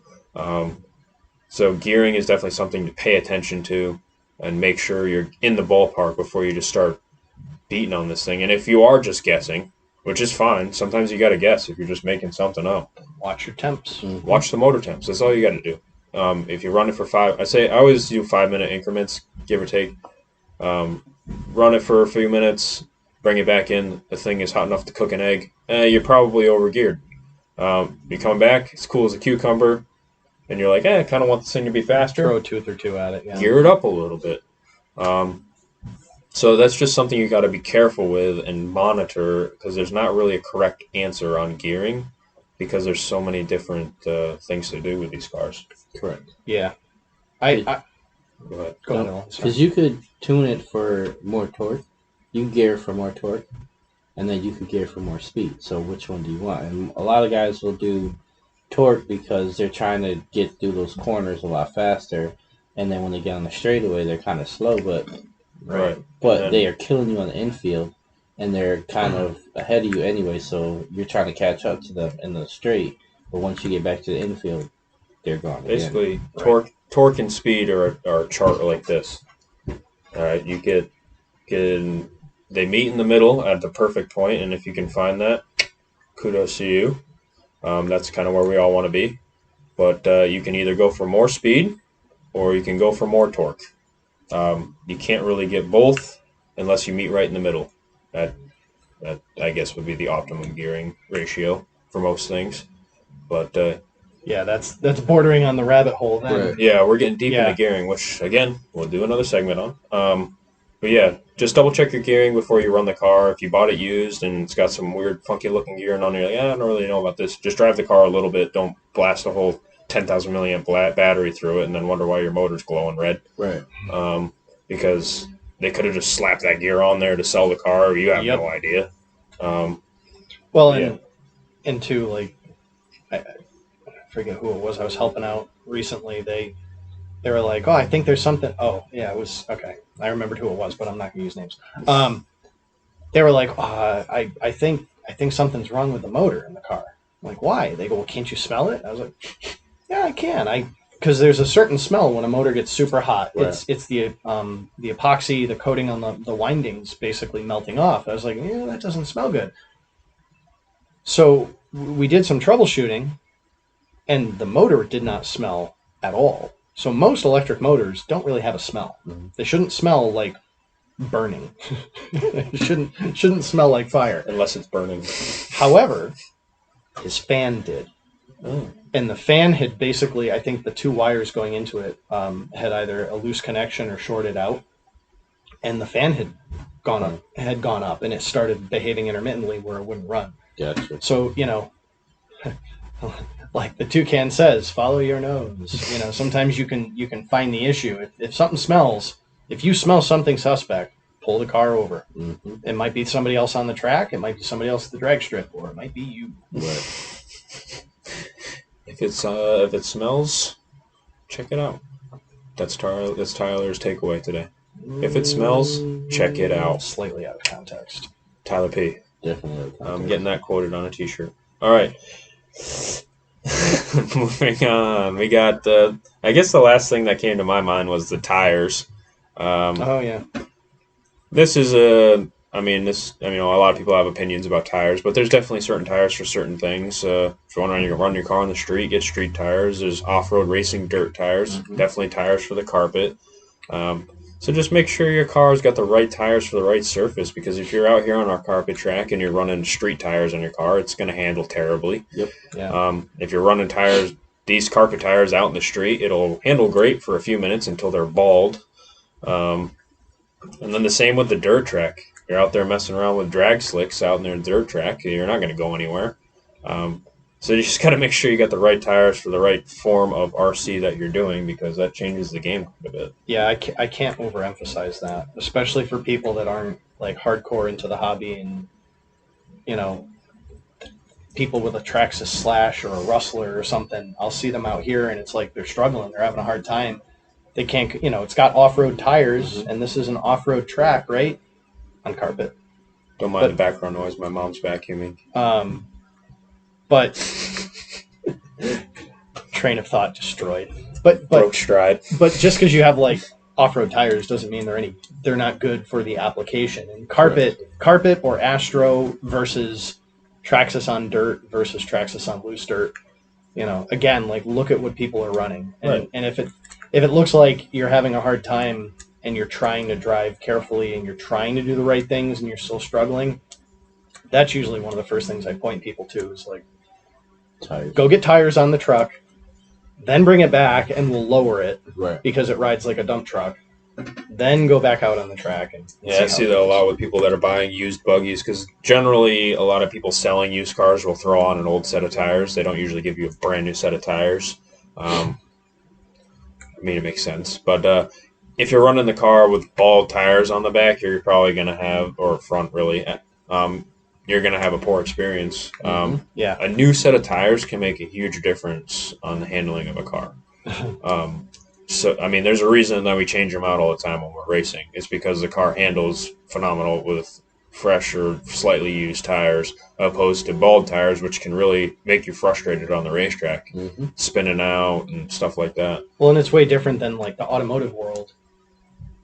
So gearing is definitely something to pay attention to and make sure you're in the ballpark before you just start beating on this thing. And if you are just guessing, which is fine, sometimes you got to guess if you're just making something up. Watch your temps. Watch the motor temps. That's all you got to do. If you run it for I always do 5-minute increments, give or take. Run it for a few minutes, bring it back in. The thing is hot enough to cook an egg. You're probably over geared. You come back, it's cool as a cucumber, and you're like, I kind of want this thing to be faster. Throw a tooth or two at it. Yeah. Gear it up a little bit. So that's just something you got to be careful with and monitor, because there's not really a correct answer on gearing, because there's so many different things to do with these cars. Correct. Yeah. Go ahead. Go ahead. Because you could tune it for more torque. You can gear for more torque, and then you could gear for more speed. So which one do you want? And a lot of guys will do torque because they're trying to get through those corners a lot faster, and then when they get on the straightaway, they're kind of slow, but they are killing you on the infield, and they're kind of ahead of you anyway, so you're trying to catch up to them in the straight, but once you get back to the infield, they're gone Basically, torque and speed are a chart like this. All right, you they meet in the middle at the perfect point, and if you can find that, kudos to you. That's kind of where we all want to be. But you can either go for more speed or you can go for more torque. You can't really get both unless you meet right in the middle. That I guess would be the optimum gearing ratio for most things. But yeah, that's bordering on the rabbit hole then. Right. Yeah, we're getting deep into gearing, which again we'll do another segment on. But yeah, just double check your gearing before you run the car. If you bought it used and it's got some weird, funky looking gearing on it, you're like, I don't really know about this. Just drive the car a little bit. Don't blast a whole 10,000 milliamp battery through it and then wonder why your motor's glowing red. Right. Because they could have just slapped that gear on there to sell the car. You have no idea. And to like, I forget who it was I was helping out recently. They were like, oh, I think there's something. Oh, yeah, it was okay. I remembered who it was, but I'm not going to use names. They were like, I think something's wrong with the motor in the car. I'm like, why? They go, well, can't you smell it? I was like, yeah, I can. Because there's a certain smell when a motor gets super hot. Right. It's the epoxy, the coating on the windings basically melting off. I was like, yeah, that doesn't smell good. So we did some troubleshooting, and the motor did not smell at all. So most electric motors don't really have a smell. Mm-hmm. They shouldn't smell like burning. It shouldn't smell like fire. Unless it's burning. However, his fan did. Oh. And the fan had basically, I think the two wires going into it had either a loose connection or shorted out. And the fan had gone up, and it started behaving intermittently where it wouldn't run. Gotcha. So, like the toucan says, follow your nose. Sometimes you can find the issue. If something smells, if you smell something suspect, pull the car over. Mm-hmm. It might be somebody else on the track. It might be somebody else at the drag strip, or it might be you. Right. If it smells, check it out. That's Tyler's takeaway today. If it smells, check it out. Slightly out of context. Tyler P. Definitely. I'm getting that quoted on a T-shirt. All right. Moving on. We got. I guess the last thing that came to my mind was the tires. Oh yeah. This is a. I mean, a lot of people have opinions about tires, but there's definitely certain tires for certain things. If you want to run your car on the street, get street tires. There's off-road racing dirt tires. Mm-hmm. Definitely tires for the carpet. So just make sure your car's got the right tires for the right surface, because if you're out here on our carpet track and you're running street tires on your car, it's going to handle terribly. Yep. Yeah. If you're running these carpet tires out in the street, it'll handle great for a few minutes until they're bald. And then the same with the dirt track. You're out there messing around with drag slicks out in their dirt track, you're not going to go anywhere. So you just got to make sure you got the right tires for the right form of RC that you're doing, because that changes the game quite a bit. Yeah, I can't overemphasize that, especially for people that aren't like hardcore into the hobby, and people with a Traxxas Slash or a Rustler or something. I'll see them out here, and it's like they're struggling, they're having a hard time. They can't, it's got off-road tires, and this is an off-road track, right? On carpet. Don't mind the background noise. My mom's vacuuming. But train of thought destroyed. But broke stride. But just because you have like off-road tires doesn't mean they're not good for the application. And carpet or Astro versus Traxxas on dirt versus Traxxas on loose dirt. Again, like look at what people are running, and if it looks like you're having a hard time and you're trying to drive carefully and you're trying to do the right things and you're still struggling, that's usually one of the first things I point people to is like, tires. Go get tires on the truck, then bring it back and we'll lower it because it rides like a dump truck. Then go back out on the track. I see that a lot with people that are buying used buggies, because generally a lot of people selling used cars will throw on an old set of tires. They don't usually give you a brand new set of tires. I mean, it makes sense. But if you're running the car with bald tires on the back, you're probably going to have, or front really, you're going to have a poor experience. A new set of tires can make a huge difference on the handling of a car. So, I mean, there's a reason that we change them out all the time when we're racing. It's because the car handles phenomenal with fresh or slightly used tires, opposed to bald tires, which can really make you frustrated on the racetrack, spinning out and stuff like that. Well, and it's way different than like the automotive world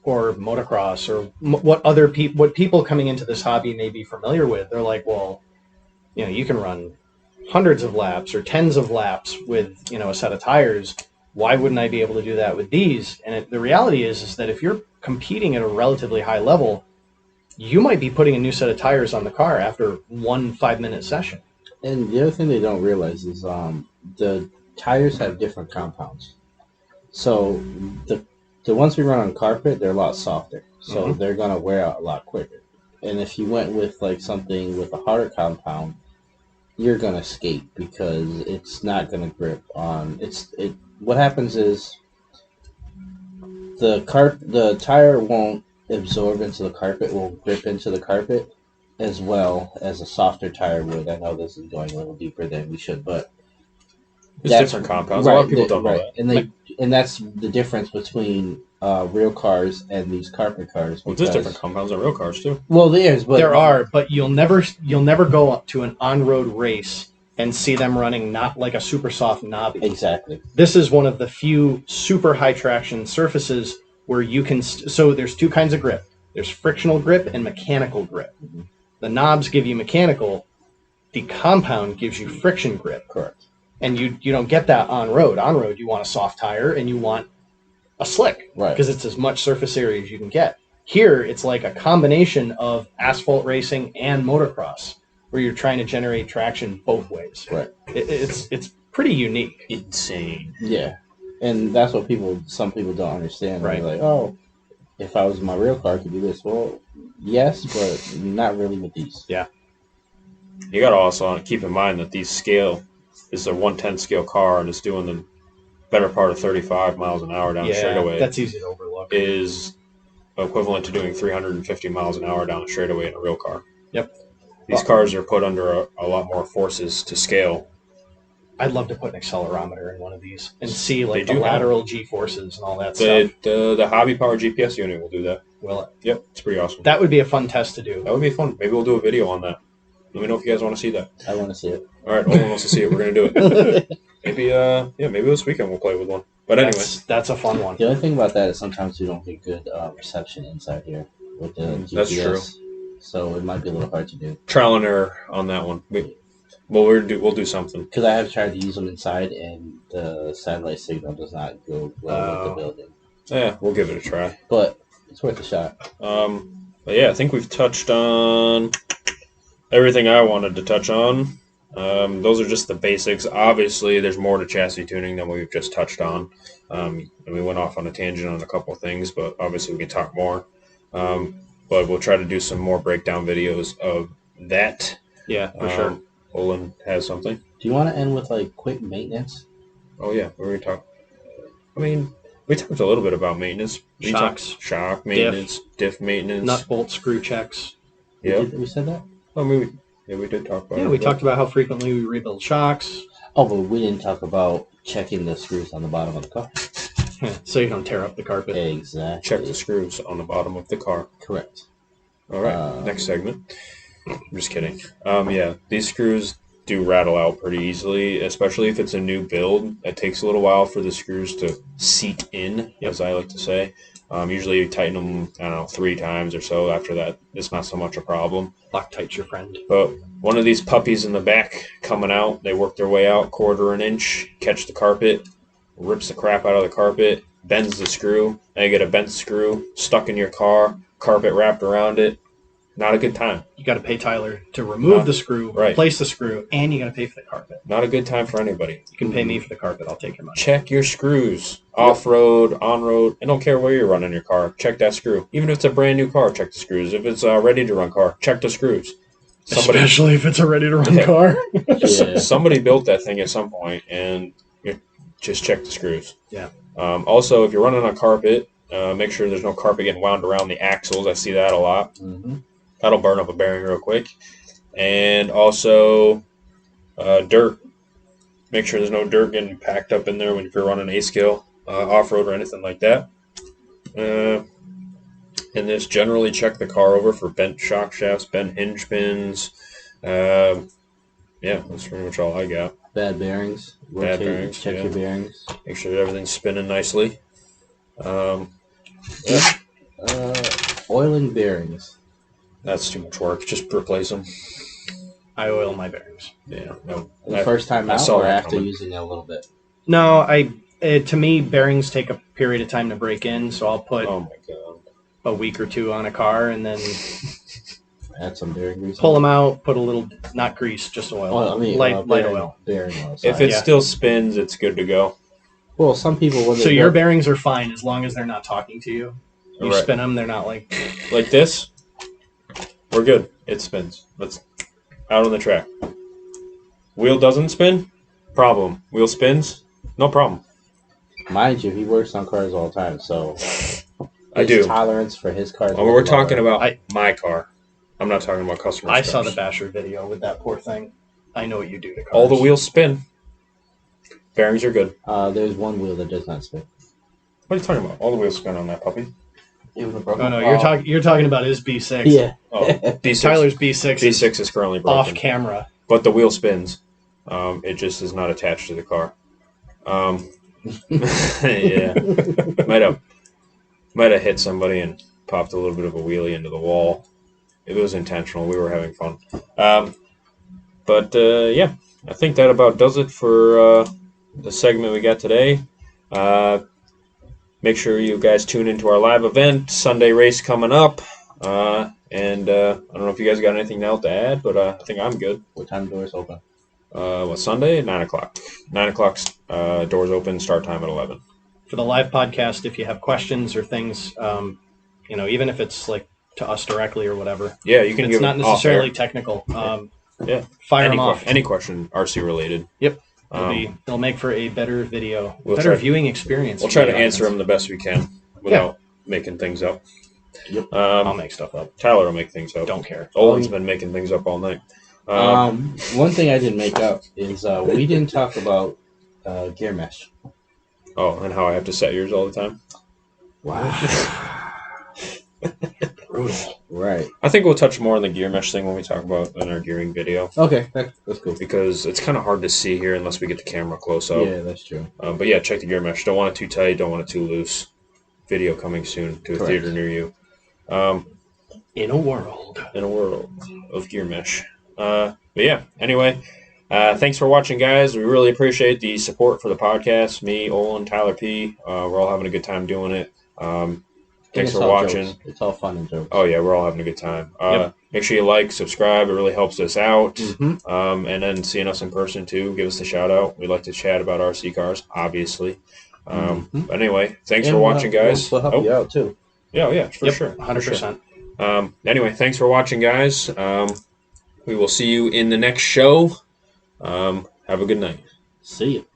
or motocross or what people coming into this hobby may be familiar with. They're like, well, you can run hundreds of laps or tens of laps with a set of tires. Why wouldn't I be able to do that with these? And the reality is that if you're competing at a relatively high level, you might be putting a new set of tires on the car after 1 5-minute session. And the other thing they don't realize is the tires have different compounds. So the ones we run on carpet, they're a lot softer. So they're going to wear out a lot quicker. And if you went with like something with a harder compound, you're going to skate because it's not going to grip on what happens is the tire won't absorb into the carpet, will grip into the carpet as well as a softer tire would. I know this is going a little deeper than we should, but there's different compounds. A lot of people don't know that. And that's the difference between real cars and these carpet cars. Well, there's different compounds on real cars too. Well, there are, but you'll never go up to an on-road race and see them running not like a super soft knobby. Exactly. This is one of the few super high traction surfaces where you can. So there's two kinds of grip. There's frictional grip and mechanical grip. The knobs give you mechanical. The compound gives you friction grip. Correct. And you don't get that on road. On road, you want a soft tire and you want a slick, because it's as much surface area as you can get. Here, it's like a combination of asphalt racing and motocross, where you're trying to generate traction both ways. Right. It's pretty unique. Insane. Yeah. And that's what some people don't understand. Right. They're like, oh, if I was in my real car, I could do this. Well, yes, but not really with these. Yeah. You got to also keep in mind that this is a 1/10 scale car, and it's doing the better part of 35 miles an hour down the straightaway. That's easy to overlook. Is equivalent to doing 350 miles an hour down the straightaway in a real car. Yep. These cars are put under a lot more forces to scale. I'd love to put an accelerometer in one of these and see They like the do have lateral G forces and all that The stuff. the hobby power GPS unit will do that. Will it? Yep, it's pretty awesome. That would be a fun test to do. That would be fun. Maybe we'll do a video on that. Let me know if you guys want to see that. I want to see it. All right, Olin wants to see it. We're gonna do it. Maybe maybe this weekend we'll play with one. But anyway, that's a fun one. The only thing about that is sometimes we don't get good reception inside here with the GPS. That's true. So it might be a little hard to do. trial and error on that one. We'll do something. Because I have tried to use them inside, and the satellite signal does not go well with the building. Yeah, we'll give it a try. But it's worth a shot. But yeah, I think we've touched on everything I wanted to touch on. Those are just the basics. Obviously, there's more to chassis tuning than we've just touched on. And we went off on a tangent on a couple of things, but obviously we can talk more. But we'll try to do some more breakdown videos of that. Yeah, for sure. Olin has something. Do you want to end with like quick maintenance? Oh yeah, we talk. I mean, we talked a little bit about maintenance. Shock maintenance, diff maintenance, nut bolt screw checks. Yeah, We said that. I mean, we did talk about. Yeah, we talked about how frequently we rebuild shocks. Oh, but we didn't talk about checking the screws on the bottom of the car. So you don't tear up the carpet. Exactly. Check the screws on the bottom of the car. Correct. All right, next segment. I'm just kidding. Yeah, these screws do rattle out pretty easily, especially if it's a new build. It takes a little while for the screws to seat in, as I like to say. Usually you tighten them, I don't know, 3 times or so. After that, it's not so much a problem. Loctite's your friend. But one of these puppies in the back coming out, they work their way out 1/4 inch, catch the carpet, rips the crap out of the carpet, bends the screw, and you get a bent screw stuck in your car, carpet wrapped around it. Not a good time. You got to pay Tyler to remove the screw, replace the screw, and you got to pay for the carpet. Not a good time for anybody. You can pay me for the carpet. I'll take your money. Check your screws. Off-road, on-road. I don't care where you're running your car. Check that screw. Even if it's a brand new car, check the screws. If it's a ready-to-run car, check the screws. Especially if it's a ready-to-run car. Somebody built that thing at some point, and just check the screws. Yeah. Also, if you're running on carpet, make sure there's no carpet getting wound around the axles. I see that a lot. Mm-hmm. That'll burn up a bearing real quick. And also, dirt. Make sure there's no dirt getting packed up in there when you're running A-scale, off-road, or anything like that. And just generally check the car over for bent shock shafts, bent hinge pins. Yeah, that's pretty much all I got. Bad bearings. Bad bearings. Check your bearings. Make sure everything's spinning nicely. Oiling bearings. That's too much work. Just replace them. I oil my bearings. Yeah. No. The first time out saw or that after coming. using it a little bit? No, to me, bearings take a period of time to break in, so I'll put Oh my god. a week or 2 on a car and then Add some bearing grease. pull them out, put a little, not grease, just oil. Well, I mean, light bearing, oil. Bearing oil. If sorry. it still spins, it's good to go. Well, some people when So they your go- bearings are fine as long as they're not talking to you. You Right. spin them, they're not like... Like this, we're good. It spins. Let's out on the track. Wheel doesn't spin, problem. Wheel spins, no problem. mind you, he works on cars all the time, so I his do. tolerance for his cars. Well, we're talking lower. about my car. I'm not talking about customers. I saw the Basher video with that poor thing. I know what you do to cars. All the wheels spin. Bearings are good. There's one wheel that does not spin. What are you talking about? All the wheels spin on that puppy. Even a broken. Oh no, you're talking about his B6. Yeah. Oh, B6. Tyler's B6. B6 is currently broken. off camera. But the wheel spins. It just is not attached to the car. Yeah. Might have hit somebody and popped a little bit of a wheelie into the wall. It was intentional. We were having fun. But yeah, I think that about does it for the segment we got today. Make sure you guys tune into our live event, Sunday race coming up. And I don't know if you guys got anything else to add, but I think I'm good. What time doors open? Sunday? 9 o'clock. 9 o'clock, doors open, start time at 11. For the live podcast, if you have questions or things, even if it's like to us directly or whatever. Yeah, you can It's give not it off necessarily air. technical. Yeah. Fire them off. Any question RC related. Yep. It'll make for a better video, We'll better try- viewing experience. We'll for try the to answer audience. them the best we can without making things up. Yep. I'll make stuff up. Tyler will make things up. Don't care. Olin's been making things up all night. One thing I didn't make up is we didn't talk about gear mesh. Oh, and how I have to set yours all the time. Wow. Brutal. Right. I think we'll touch more on the gear mesh thing when we talk about in our gearing video. Okay, that's cool. Because it's kind of hard to see here unless we get the camera close up. Yeah, that's true. But yeah, check the gear mesh. Don't want it too tight. Don't want it too loose. Video coming soon to a Correct. theater near you. In a world Of gear mesh. But yeah, anyway, thanks for watching, guys. We really appreciate the support for the podcast. Me, Olin, Tyler P. We're all having a good time doing it. Thanks for watching. Jokes. It's all fun and jokes. Oh yeah, we're all having a good time. Yep. Make sure you like, subscribe. It really helps us out. Mm-hmm. And then seeing us in person too, give us a shout out. We'd like to chat about RC cars, obviously. But anyway, thanks for watching, guys. We'll help you out too. Yeah, for Yep, sure. 100%. Anyway, thanks for watching, guys. We will see you in the next show. Have a good night. See you.